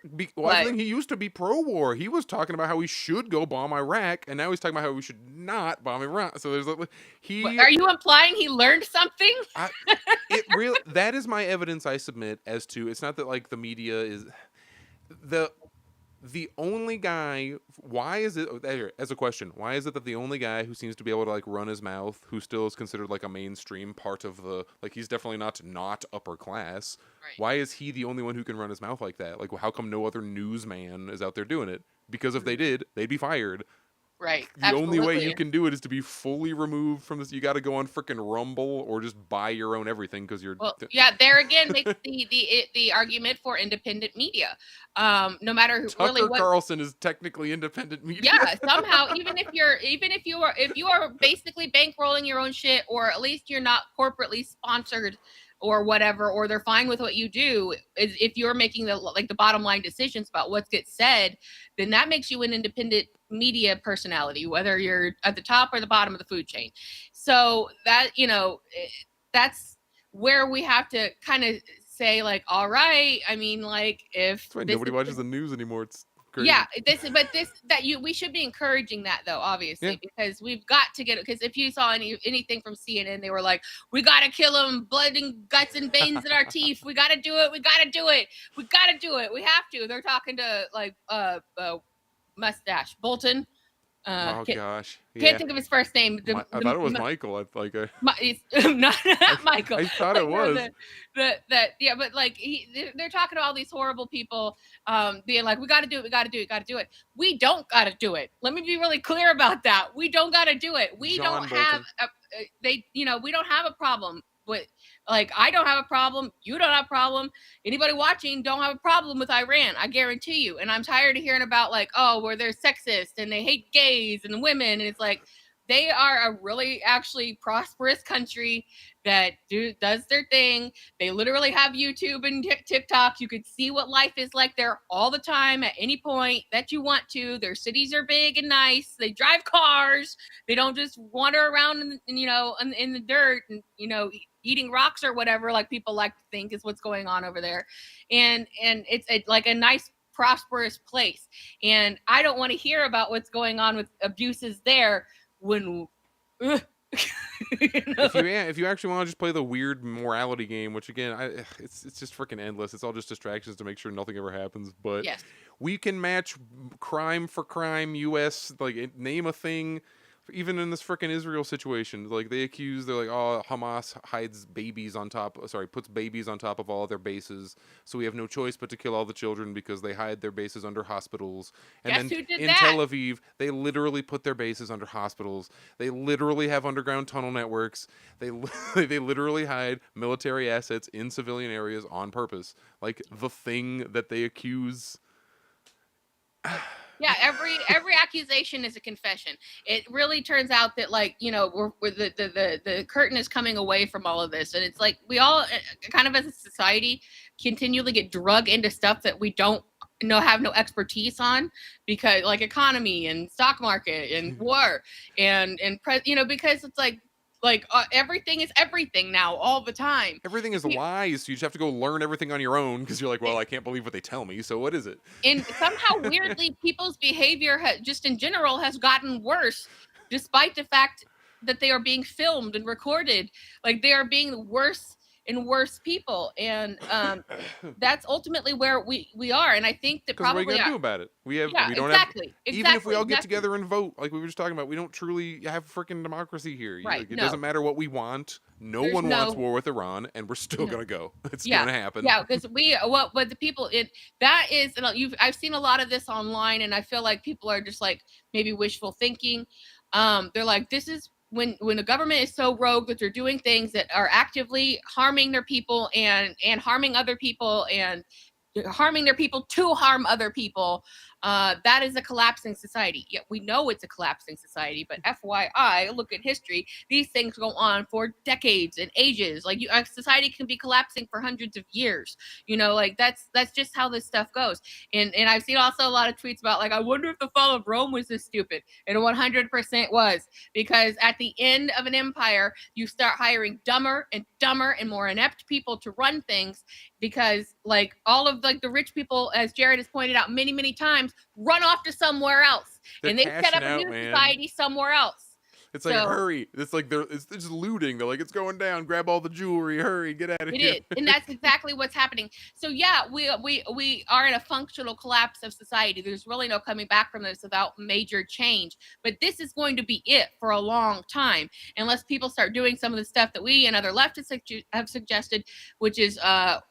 I think he used to be pro-war. He was talking about how we should go bomb Iraq, and now he's talking about how we should not bomb Iraq. So there's Are you implying he learned something? That is my evidence I submit as to. It's not that like the media is the only guy. Why is it as a question? Why is it that the only guy who seems to be able to like run his mouth, who still is considered like a mainstream part of the like, he's definitely not upper class. Right. Why is he the only one who can run his mouth like that? Like, how come no other newsman is out there doing it? Because if they did, they'd be fired. Right. The only way absolutely. you can do it is to be fully removed from this. You got to go on freaking Rumble or just buy your own everything because you're. Well, yeah, there again makes the argument for independent media. No matter Tucker really what. Carlson is technically independent media. Yeah, somehow, even if you are basically bankrolling your own shit, or at least you're not corporately sponsored or whatever, or they're fine with what you do, if you're making the bottom line decisions about what gets said, then that makes you an independent media personality, whether you're at the top or the bottom of the food chain. So that, that's where we have to kind of say, like, all right, I mean, like, if That's why this nobody is watches the news anymore. It's crazy. yeah, we should be encouraging that though, obviously, because we've got to get it. Because if you saw anything from CNN, they were like, "We gotta kill them, blood and guts and veins in our teeth. We gotta do it. We gotta do it. We gotta do it. We have to." They're talking to like Mustache Bolton. Oh gosh. Can't think of his first name. I thought it was Michael. It's not Michael. I thought it was. But like they're talking to all these horrible people, being like, we got to do it, we got to do it, got to do it. We don't got to do it. Let me be really clear about that. We don't got to do it. We John don't have we don't have a problem with, like, I don't have a problem. You don't have a problem. Anybody watching don't have a problem with Iran. I guarantee you. And I'm tired of hearing about like, oh, where they're sexist and they hate gays and women. And it's like, they are a really actually prosperous country that does their thing. They literally have YouTube and TikTok. You could see what life is like there all the time at any point that you want to. Their cities are big and nice. They drive cars. They don't just wander around in the dirt and, eating rocks or whatever, like people like to think is what's going on over there. And it's like a nice, prosperous place. And I don't want to hear about what's going on with abuses there when if you actually want to just play the weird morality game, which again, it's just freaking endless. It's all just distractions to make sure nothing ever happens. But yes, we can match crime for crime. U.S. like name a thing. Even in this freaking Israel situation, like they're like, oh, Hamas puts babies on top of all their bases, so we have no choice but to kill all the children because they hide their bases under hospitals. And guess then who did in that? Tel Aviv, they literally put their bases under hospitals. They literally have underground tunnel networks. They literally hide military assets in civilian areas on purpose. Like the thing that they accuse. Yeah, every accusation is a confession. It really turns out that, like, we're the curtain is coming away from all of this, and it's like we all kind of as a society continually get drug into stuff that we don't have no expertise on, because like economy and stock market and war and because it's like everything is everything now all the time. Everything is lies, so you just have to go learn everything on your own because you're like, well, I can't believe what they tell me, so what is it? And somehow weirdly people's behavior just in general has gotten worse, despite the fact that they are being filmed and recorded. Like, they are being worse and worse people, and that's ultimately where we are. And I think that probably what are you gonna do about it? We don't have, even if we all get together and vote, like we were just talking about, we don't truly have freaking democracy here. Right? It doesn't matter what we want. There's one wants war with Iran, and we're still gonna go. It's gonna happen. Yeah, because what the people I've seen a lot of this online, and I feel like people are just like maybe wishful thinking. They're like, this is when the government is so rogue that they're doing things that are actively harming their people and harming other people and harming their people to harm other people, that is a collapsing society. Yet we know it's a collapsing society, but FYI, look at history. These things go on for decades and ages. Like a society can be collapsing for hundreds of years. Like that's just how this stuff goes. And I've seen also a lot of tweets about like, I wonder if the fall of Rome was this stupid. And 100% was, because at the end of an empire, you start hiring dumber and dumber and more inept people to run things, because like all of like the rich people, as Jared has pointed out many, many times, run off to somewhere else. They're And they set up a cashing new out, man. society somewhere else. It's like, hurry. It's like they're just looting. They're like, it's going down. Grab all the jewelry. Hurry, get out of here. It is. And that's exactly what's happening. So yeah, we are in a functional collapse of society. There's really no coming back from this without major change. But this is going to be it for a long time, unless people start doing some of the stuff that we and other leftists have suggested, which is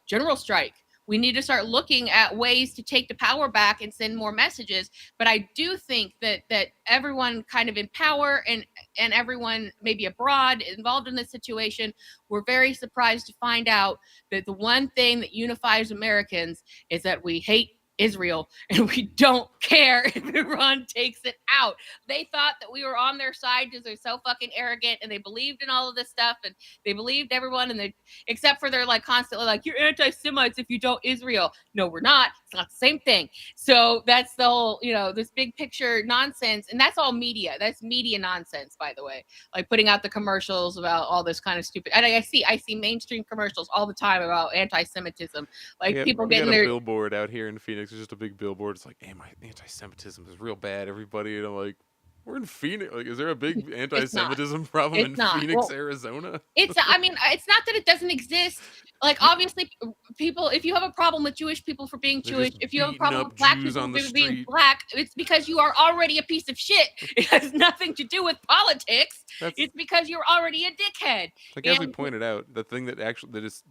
general strike. We need to start looking at ways to take the power back and send more messages. But I do think that everyone kind of in power and everyone maybe abroad involved in this situation, we're very surprised to find out that the one thing that unifies Americans is that we hate Israel and we don't care if Iran takes it out. They thought that we were on their side because they're so fucking arrogant and they believed in all of this stuff and they believed everyone, and they, except for they're like constantly like, you're anti-Semites if you don't Israel. No, we're not. It's not the same thing. So that's the whole, this big picture nonsense, and that's all media. That's media nonsense, by the way. Like putting out the commercials about all this kind of stupid. And I see mainstream commercials all the time about anti-Semitism. Like people getting their billboard out here in Phoenix. It's just a big billboard. It's like, hey, my anti-Semitism is real bad, everybody. And I'm like, we're in Phoenix. Like, is there a big anti-Semitism problem in Phoenix, Arizona? It's not that it doesn't exist. Like, obviously, people, if you have a problem with Jewish people for being Jewish, if you have a problem with black people for being black, it's because you are already a piece of shit. It has nothing to do with politics. It's because you're already a dickhead. Like, as we pointed out, the thing that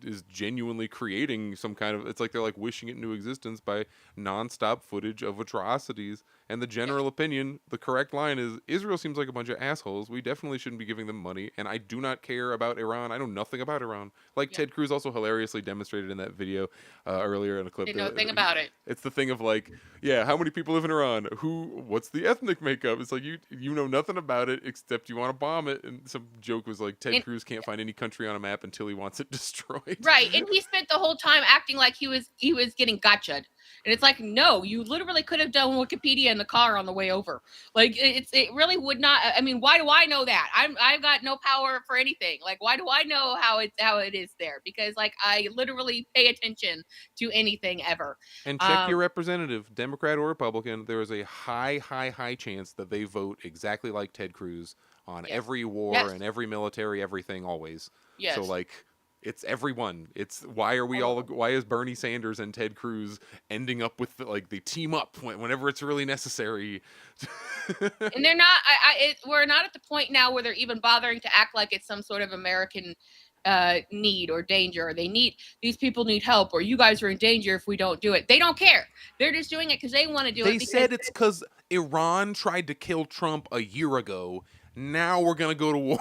is genuinely creating some kind of, it's like they're like wishing it into existence by nonstop footage of atrocities. And the general opinion, the correct line is, Israel seems like a bunch of assholes. We definitely shouldn't be giving them money. And I do not care about Iran. I know nothing about Iran. Like Ted Cruz also hilariously demonstrated in that video earlier in a clip. They know nothing about it. It's the thing of like, yeah, how many people live in Iran? What's the ethnic makeup? It's like, you know nothing about it except you want to bomb it. And some joke was like, Ted Cruz can't find any country on a map until he wants it destroyed. Right. And he spent the whole time acting like he was getting gotcha'd. And it's like, no, you literally could have done Wikipedia in the car on the way over. Like, it really would not. I mean, why do I know that? I've got no power for anything. Like, why do I know how it is there? Because like, I literally pay attention to anything ever. And check your representative, Democrat or Republican. There is a high chance that they vote exactly like Ted Cruz on every war and every military, everything always. Yes. So like, it's everyone. It's why is Bernie Sanders and Ted Cruz ending up with they team up whenever it's really necessary? And they're not. We're not at the point now where they're even bothering to act like it's some sort of American need or danger, or these people need help, or you guys are in danger if we don't do it. They don't care. They're just doing it because they want to do it. They said it's because Iran tried to kill Trump a year ago. Now we're gonna go to war.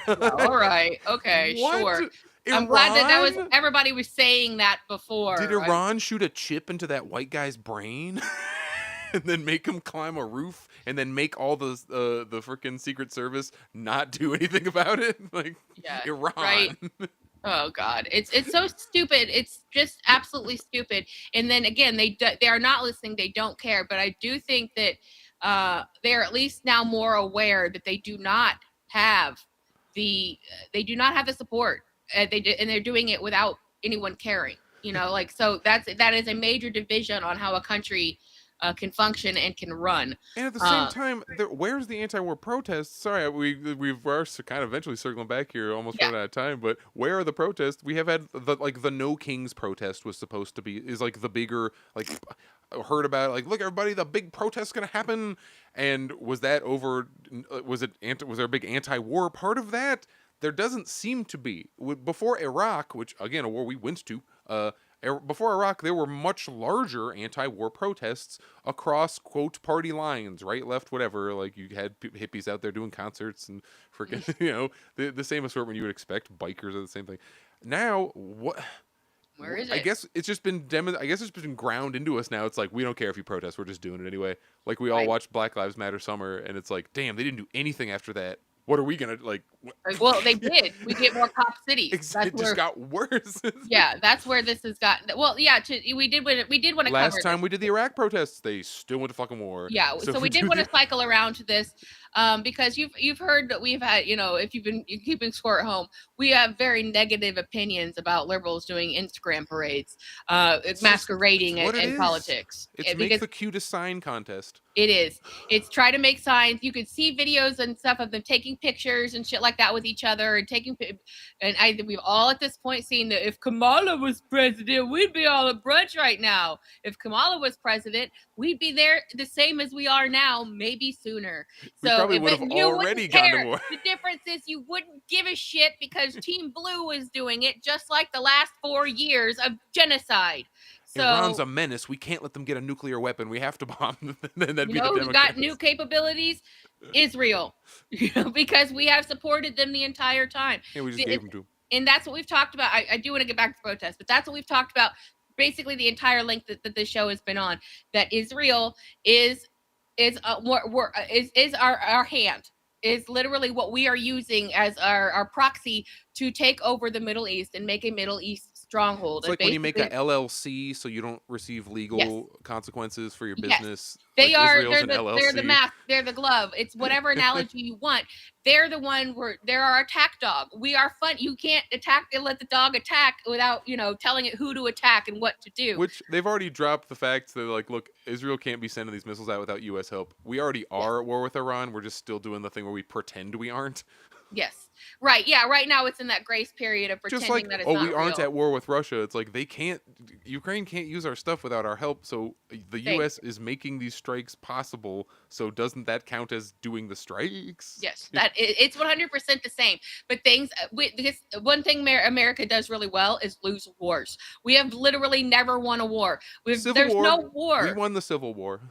All right. Okay. What? Sure. Iran? I'm glad that was everybody was saying that before. Did Iran shoot a chip into that white guy's brain and then make him climb a roof and then make all the freaking Secret Service not do anything about it? Like, Iran. Right. Oh God, it's so stupid. It's just absolutely stupid. And then again, they are not listening. They don't care. But I do think that they are at least now more aware that they do not have the support. And they're doing it without anyone caring, so that is a major division on how a country can function and can run. And at the same time, where's the anti-war protests? Sorry, we're kind of eventually circling back here, almost running out of time. But where are the protests? We have had the No Kings protest was supposed to be the bigger heard about it, look everybody, the big protest's gonna happen. And was that over? Was there a big anti-war part of that? There doesn't seem to be. Before Iraq, which again a war we went to, Before Iraq, there were much larger anti-war protests across, quote, party lines, right, left, whatever. Like, you had hippies out there doing concerts and freaking, the same assortment you would expect. Bikers are the same thing. Now, what? Where is I it? guess it's just been I guess it's been ground into us now. It's like, we don't care if you protest, we're just doing it anyway. Like, we all Right. watched Black Lives Matter summer, and it's like, damn, they didn't do anything after that. What are we gonna like? Well, they did. We get more cop cities. It just got worse. Yeah, that's where this has gotten. Well, yeah, we did want to cover Last time this. we did the Iraq protests, they still went to fucking war. Yeah, so we did want to cycle around to this, because you've heard that we've had, if you're keeping score at home, we have very negative opinions about liberals doing Instagram parades, masquerading in politics. It's make the cutest sign contest. It is. It's try to make signs. You could see videos and stuff of them taking pictures and shit like that with each other and we've all at this point seen that if Kamala was president, we'd be all at brunch right now. If Kamala was president, we'd be there the same as we are now, maybe sooner. We probably would have already gone to war. The difference is you wouldn't give a shit because Team Blue was doing it, just like the last 4 years of genocide. So, Iran's a menace. We can't let them get a nuclear weapon. We have to bomb them. And then who got new capabilities? Israel, because we have supported them the entire time. Yeah, we just gave them to them. And that's what we've talked about. I do want to get back to protests, but that's what we've talked about basically the entire length that the show has been on. That Israel is our hand, is literally what we are using as our proxy to take over the Middle East and make a Middle East stronghold. It's like when you make a LLC so you don't receive legal consequences for your business. They like are. Israel's They're the mask. They're the glove. It's whatever analogy you want. They're the one where they're our attack dog. We are fun. You can't attack and let the dog attack without telling it who to attack and what to do. Which they've already dropped the fact that, like, look, Israel can't be sending these missiles out without U.S. help. We already are at war with Iran. We're just still doing the thing where we pretend we aren't. Yes. Right. Yeah. Right now it's in that grace period of pretending that it's not we aren't real. at war with Russia. It's like Ukraine can't use our stuff without our help. So the U.S. is making these strikes possible. So doesn't that count as doing the strikes? Yes, it's 100% the same. But one thing America does really well is lose wars. We have literally never won a war. There's no war. We won the Civil War.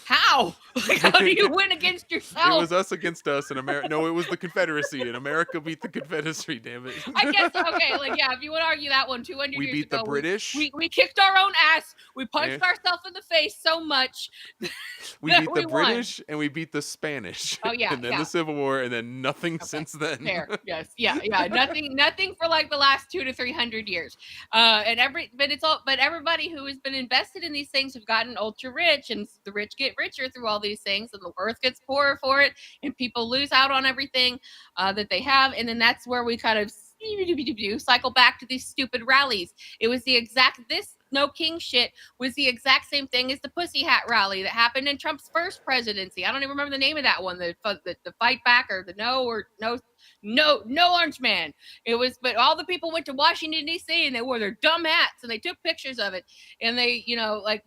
How? How do you win against yourself? It was us against us in America. No, it was the Confederacy, and America beat the Confederacy. Damn it! I guess okay. If you want to argue that one, 200 we years beat ago, the British. We kicked our own ass. We punched ourselves in the face so much. We beat the British and we beat the Spanish. Oh yeah, and then the Civil War, and then nothing since then. Fair. Yes. Yeah. Nothing for like the last 200 to 300 years. But everybody who has been invested in these things have gotten ultra rich, and the rich get richer through all these things, and the earth gets poorer for it, and people lose out on everything that they have, and then that's where we kind of cycle back to these stupid rallies. It was this no king shit was the exact same thing as the Pussy Hat rally that happened in Trump's first presidency. I don't even remember the name of that one. The fight back or the no orange man. It was, but all the people went to Washington D.C. and they wore their dumb hats and they took pictures of it, and they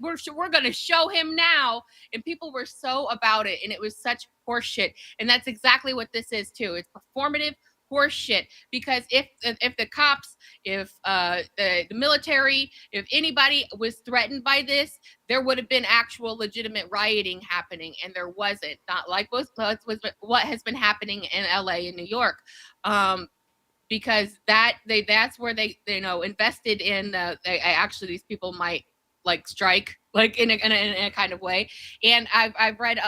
we're gonna show him now, and people were so about it, and it was such horse shit. And that's exactly what this is too. It's performative horse shit, because if the cops, if the military, if anybody was threatened by this, there would have been actual legitimate rioting happening, and there wasn't. Not like what has been happening in LA and New York, because that's where they invested in actually these people might like strike like in a kind of way. And I've read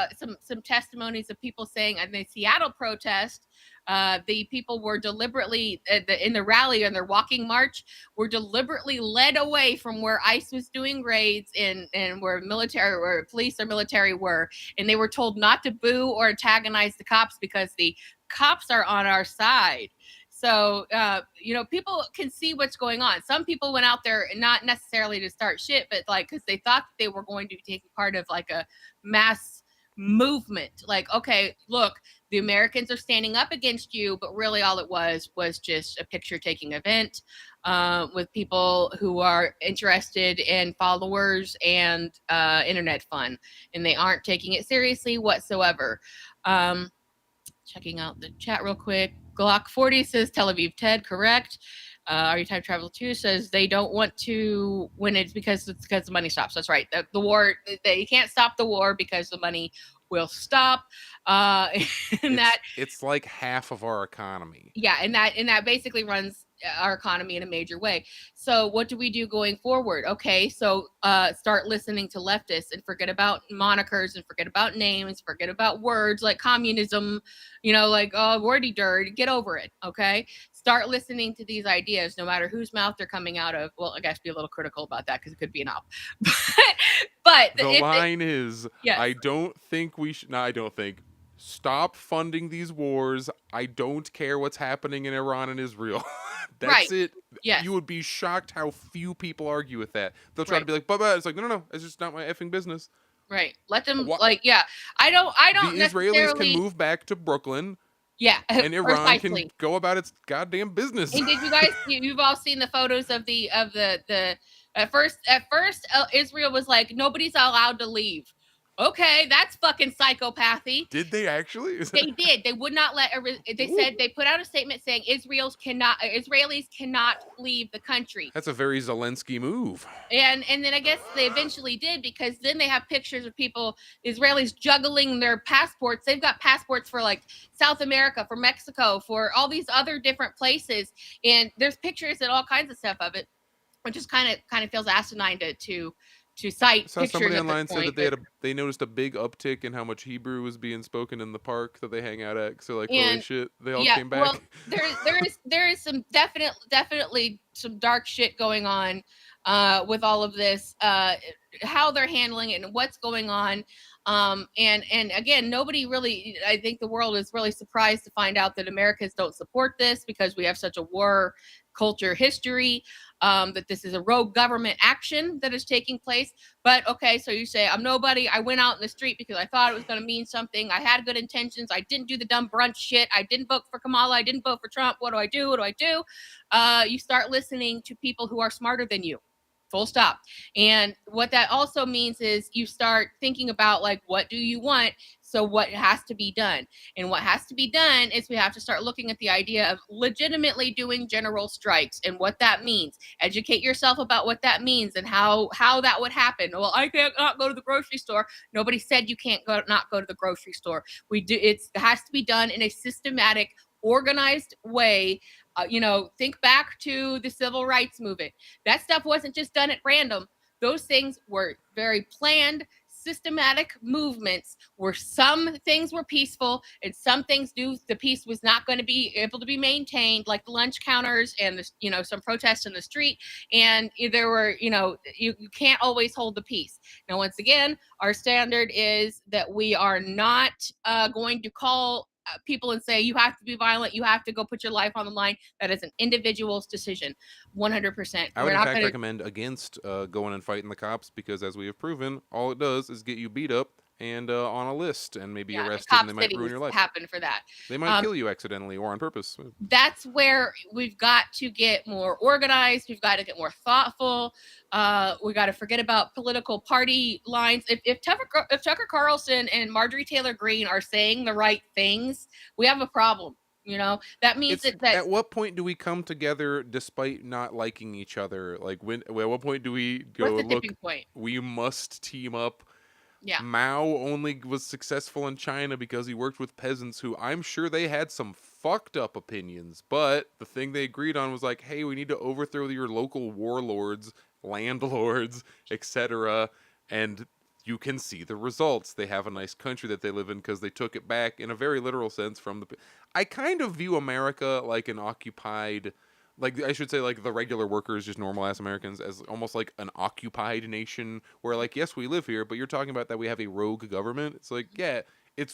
some testimonies of people saying in the Seattle protest, the people were deliberately in the rally and their walking march were deliberately led away from where ICE was doing raids and where police or military were, and they were told not to boo or antagonize the cops because the cops are on our side. So, people can see what's going on. Some people went out there not necessarily to start shit, but like because they thought they were going to take part of like a mass movement. Like, okay, look, the Americans are standing up against you, but really all it was just a picture-taking event with people who are interested in followers and internet fun, and they aren't taking it seriously whatsoever. Checking out the chat real quick. Glock 40 says Tel Aviv Ted, correct. Are You Time Travel 2 says they don't want to win it because the money stops. That's right. The war, they can't stop the war because the money will stop. And it's like half of our economy. yeah, and that basically runs our economy in a major way. So what do we do going forward? Okay, so start listening to leftists and forget about monikers and forget about names, forget about words like communism, like, oh, wordy dirt, get over it. Okay, start listening to these ideas, no matter whose mouth they're coming out of. Well, I guess be a little critical about that because it could be an op. but the line is, yes. I don't think we should. No, I don't think. Stop funding these wars. I don't care what's happening in Iran and Israel. That's Right. it. Yes. You would be shocked how few people argue with that. They'll try Right. to be like, Bubba. It's like, no. It's just not my effing business. Right. Let them What? yeah. I don't The Israelis can move back to Brooklyn. Yeah. And Iran precisely. can go about its goddamn business. And did you guys? You've all seen the photos of the at first Israel was like, nobody's allowed to leave. Okay, that's fucking psychopathy. Did they actually? They did. They would not let. They said they put out a statement saying Israelis cannot leave the country. That's a very Zelensky move. And then I guess they eventually did, because then they have pictures of people, Israelis, juggling their passports. They've got passports for like South America, for Mexico, for all these other different places, and there's pictures and all kinds of stuff of it, which just kind of feels asinine to cite. I saw pictures somebody at online this said point, that they noticed a big uptick in how much Hebrew was being spoken in the park that they hang out at. So like, holy shit, they all came back. Well, there is some definitely some dark shit going on with all of this, how they're handling it and what's going on. And again, nobody really, I think the world is really surprised to find out that Americans don't support this, because we have such a war culture history, that this is a rogue government action that is taking place. But okay, so you say, I'm nobody. I went out in the street because I thought it was going to mean something. I had good intentions. I didn't do the dumb brunch shit. I didn't vote for Kamala. I didn't vote for Trump. What do I do? What do I do? You start listening to people who are smarter than you. Full stop. And what that also means is you start thinking about, like, what do you want? So what has to be done? And what has to be done is we have to start looking at the idea of legitimately doing general strikes and what that means. Educate yourself about what that means and how that would happen. Well, I can't not go to the grocery store. Nobody said you can't not go to the grocery store. It has to be done in a systematic, organized way. Think back to the civil rights movement. That stuff wasn't just done at random. Those things were very planned, systematic movements, where some things were peaceful and some things the peace was not going to be able to be maintained, like the lunch counters and some protests in the street. And there were, you can't always hold the peace. Now, once again, our standard is that we are not going to call people and say, you have to be violent, you have to go put your life on the line. That is an individual's decision, 100%. I would in fact recommend against going and fighting the cops, because as we have proven, all it does is get you beat up and on a list and maybe arrested, and they might ruin your life. Happen for that. They might kill you accidentally or on purpose. That's where we've got to get more organized. We've got to get more thoughtful. We got to forget about political party lines. If Tucker Carlson and Marjorie Taylor Greene are saying the right things, we have a problem. That means that at what point do we come together despite not liking each other? Like at what point do we go, what's the look, tipping point? We must team up. Yeah. Mao only was successful in China because he worked with peasants who, I'm sure they had some fucked up opinions, but the thing they agreed on was like, hey, we need to overthrow your local warlords, landlords, etc. And you can see the results. They have a nice country that they live in because they took it back in a very literal sense from the... I kind of view America like an occupied... Like, I should say, like, the regular workers, just normal-ass Americans, as almost like an occupied nation where, like, yes, we live here, but you're talking about that we have a rogue government. It's like, yeah,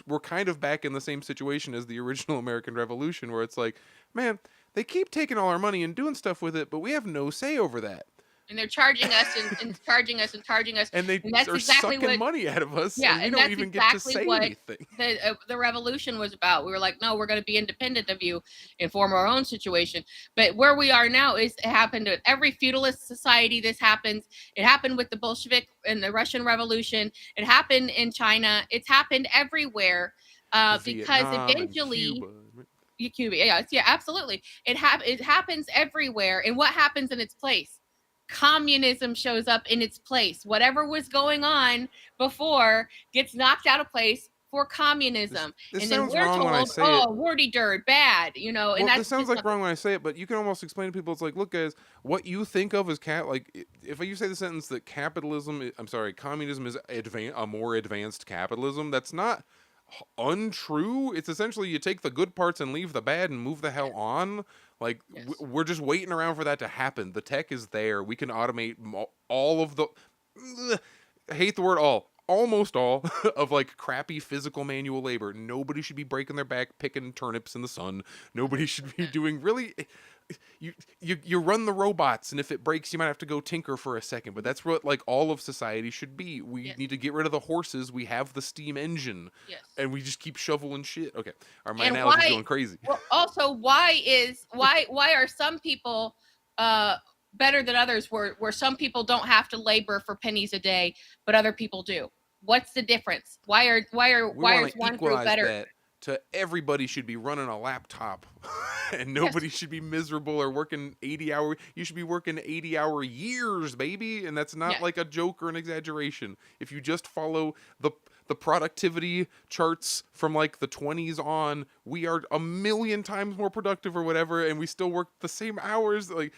we're kind of back in the same situation as the original American Revolution, where it's like, man, they keep taking all our money and doing stuff with it, but we have no say over that. And they're charging us and charging us and charging us. And that's are exactly sucking money out of us. Yeah, and we don't even get to say anything. The revolution was about. We were like, no, we're going to be independent of you and form our own situation. But where we are now it happened to every feudalist society. This happens. It happened with the Bolshevik and the Russian Revolution. It happened in China. It's happened everywhere because eventually... Cuba. Yeah, absolutely. It happens everywhere. And what happens in its place? Communism shows up in its place. Whatever was going on before gets knocked out of place for communism. This And then sounds we're wrong when I told, say it. oh, wordy dirt, bad, and Well, that's this sounds just like wrong when I say it, but you can almost explain to people. It's like, look, guys, what you think of as if you say the sentence that communism is a more advanced capitalism, that's not untrue. It's essentially you take the good parts and leave the bad and move the hell on. Like we're just waiting around for that to happen. The tech is there. We can automate all of the. I hate the word all. Almost all of like crappy physical manual labor. Nobody should be breaking their back picking turnips in the sun. Nobody should be doing really. You run the robots, and if it breaks, you might have to go tinker for a second. But that's what like all of society should be. We need to get rid of the horses. We have the steam engine, and we just keep shoveling shit. Okay, my analogy's going crazy. Well, also, why are some people better than others? Where some people don't have to labor for pennies a day, but other people do. What's the difference? Why is one group better? That to everybody should be running a laptop and nobody should be miserable or working 80-hour. You should be working 80-hour years, baby. And that's not like a joke or an exaggeration. If you just follow the productivity charts from like the 20s on, we are a million times more productive or whatever. And we still work the same hours. Like,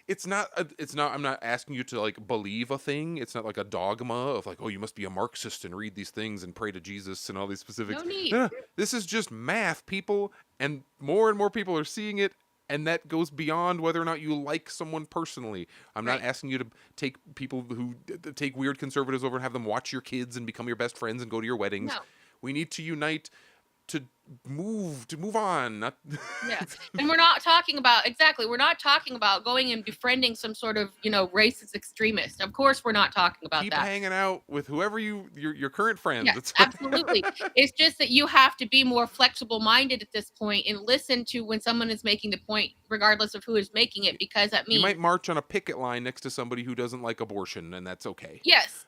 it's not I'm not asking you to like believe a thing. It's not like a dogma of like, oh, you must be a Marxist and read these things and pray to Jesus and all these specifics. No need. This is just math, people, and more people are seeing it, and that goes beyond whether or not you like someone personally. I'm not asking you to take people who take weird conservatives over and have them watch your kids and become your best friends and go to your weddings. No. We need to unite to move on. And we're not talking about going and befriending some sort of racist extremist. Of course we're not talking about Keep that. hanging out with whoever your current friends. Yes, absolutely. It's just that you have to be more flexible minded at this point and listen to when someone is making the point, regardless of who is making it, because that means you might march on a picket line next to somebody who doesn't like abortion, and that's okay. Yes,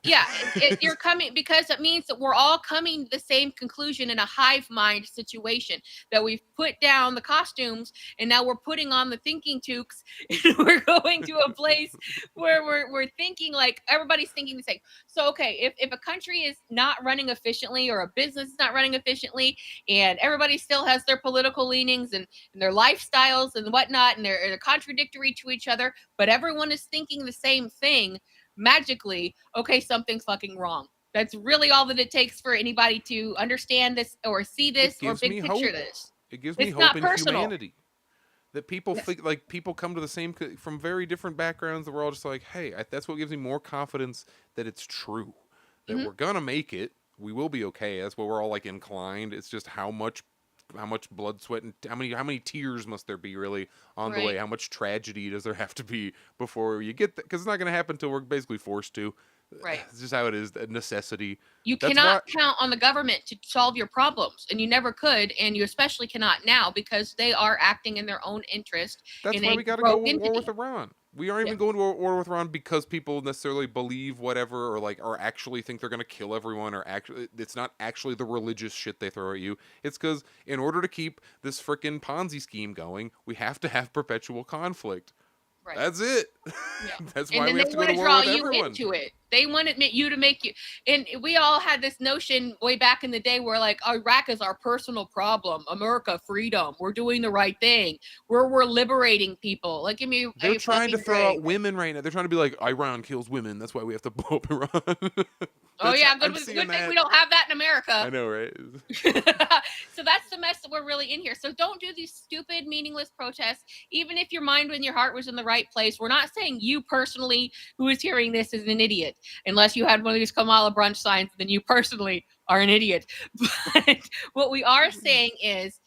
you're coming because it means that we're all coming to the same conclusion in a hive mind situation, that we've put down the costumes and now we're putting on the thinking toques and we're going to a place where we're thinking like everybody's thinking the same. So okay, if a country is not running efficiently or a business is not running efficiently and everybody still has their political leanings and their lifestyles and whatnot and they're contradictory to each other, but everyone is thinking the same thing, magically, okay, something's fucking wrong. That's really all that it takes for anybody to understand this or see this or big picture this. It gives me hope in humanity. That people think, like, people come to the same, from very different backgrounds, that we're all just like, hey, that's what gives me more confidence that it's true. That we're gonna make it. We will be okay. That's what we're all, like, inclined. It's just how much blood, sweat, and how many tears must there be really on the way? How much tragedy does there have to be before you get that? Because it's not gonna happen until we're basically forced to. Right. It's just how it is, a necessity. You cannot count on the government to solve your problems, and you never could, and you especially cannot now because they are acting in their own interest. That's why we got to go to war with Iran. We aren't even going to war with Iran because people necessarily believe whatever or actually think they're going to kill everyone, or actually it's not actually the religious shit they throw at you. It's because in order to keep this frickin' Ponzi scheme going, we have to have perpetual conflict. Right. That's it. Yeah. That's why we have to go to war with everyone. Into it. They want you to make you. And we all had this notion way back in the day where like Iraq is our personal problem. America, freedom. We're doing the right thing. We're liberating people. Like, they're trying to throw out women right now. They're trying to be like, Iran kills women. That's why we have to blow up Iran. Oh yeah, good thing we don't have that in America. I know, right? So that's the mess that we're really in here. So don't do these stupid, meaningless protests. Even if your mind and your heart was in the right place, we're not saying you personally, who is hearing this, is an idiot. Unless you had one of these Kamala brunch signs, then you personally are an idiot. But what we are saying is,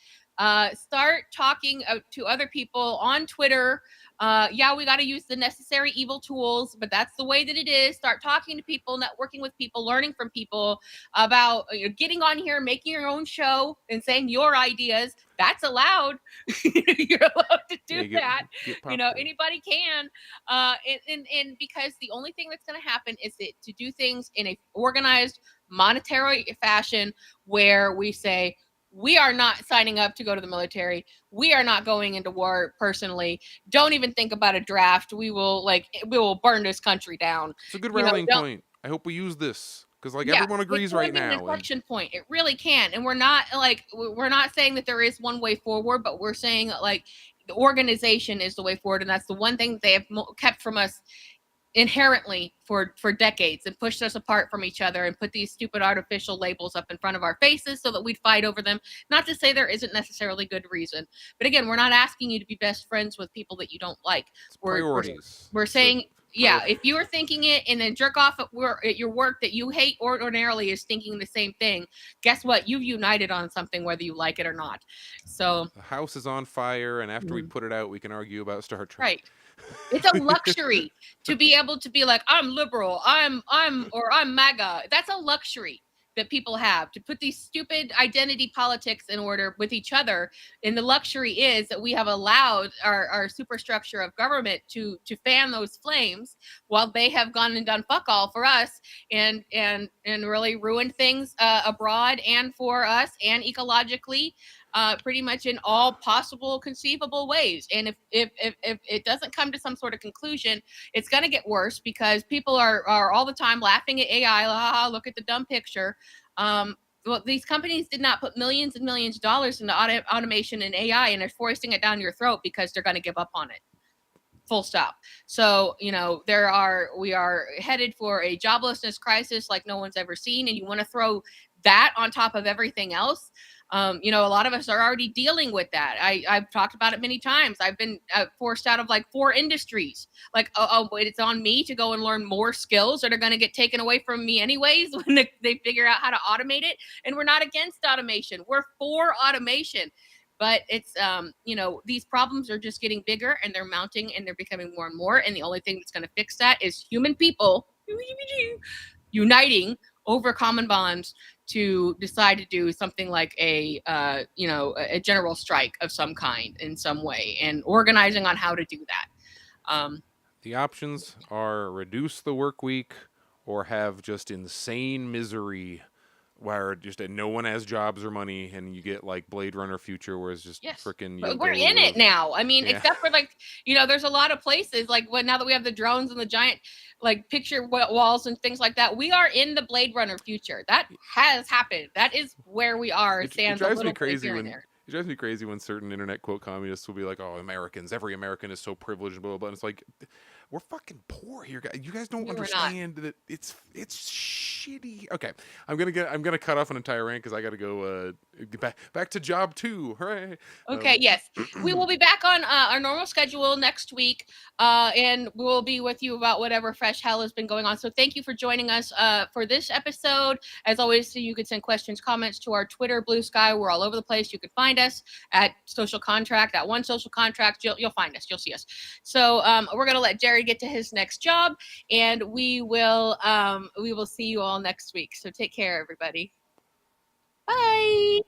start talking to other people on Twitter. We got to use the necessary evil tools, but that's the way that it is. Start talking to people, networking with people, learning from people about getting on here, making your own show and saying your ideas. That's allowed. You're allowed to do that. Anybody can. And because the only thing that's going to happen is to do things in a organized, monetary fashion where we say, We are not signing up to go to the military. We are not going into war personally. Don't even think about a draft. We will burn this country down. It's a good You know, rallying point. I hope we use this because like everyone agrees it's right be an now. inflection point. It really can. And we're not saying that there is one way forward, but we're saying like the organization is the way forward, and that's the one thing that they have kept from us inherently for decades and pushed us apart from each other and put these stupid artificial labels up in front of our faces so that we'd fight over them. Not to say there isn't necessarily good reason, but again, we're not asking you to be best friends with people that you don't like. Priorities. We're saying, yeah, if you are thinking it and then jerk off at your work that you hate ordinarily is thinking the same thing, guess what? You've united on something whether you like it or not. So the house is on fire, and after we put it out, we can argue about Star Trek. Right. It's a luxury to be able to be like, I'm liberal, I'm MAGA. That's a luxury that people have, to put these stupid identity politics in order with each other. And the luxury is that we have allowed our superstructure of government to fan those flames while they have gone and done fuck all for us and really ruined things abroad and for us and ecologically. Pretty much in all possible conceivable ways. And if it doesn't come to some sort of conclusion, it's going to get worse because people are all the time laughing at AI. Look at the dumb picture. Well, these companies did not put millions and millions of dollars into automation and AI, and they're forcing it down your throat because they're going to give up on it. Full stop. So, we are headed for a joblessness crisis like no one's ever seen. And you want to throw that on top of everything else. A lot of us are already dealing with that. I've talked about it many times. I've been forced out of like 4 industries. Like, it's on me to go and learn more skills that are going to get taken away from me anyways when they figure out how to automate it. And we're not against automation. We're for automation. But it's, these problems are just getting bigger and they're mounting and they're becoming more and more. And the only thing that's going to fix that is human people uniting over common bonds to decide to do something like a general strike of some kind in some way and organizing on how to do that. The options are reduce the work week or have just insane misery where just no one has jobs or money and you get like Blade Runner future where it's just freaking. But we're in it now. I mean, except for there's a lot of places like now that we have the drones and the giant like picture walls and things like that, we are in the Blade Runner future. That has happened. That is where we are. It drives me crazy it drives me crazy when certain internet quote communists will be like, "Oh, Americans, every American is so privileged," blah blah blah. And it's like, we're fucking poor here, guys. You guys don't understand that it's shitty. Okay, I'm gonna cut off an entire rant because I gotta go back to job 2. Hooray! Okay, yes, we will be back on our normal schedule next week, and we'll be with you about whatever fresh hell has been going on. So thank you for joining us for this episode. As always, you can send questions, comments to our Twitter, Blue Sky. We're all over the place. You can find us at Social Contract, at One Social Contract. You'll find us. You'll see us. So we're gonna let Jared get to his next job, and we will see you all next week. So take care, everybody. Bye.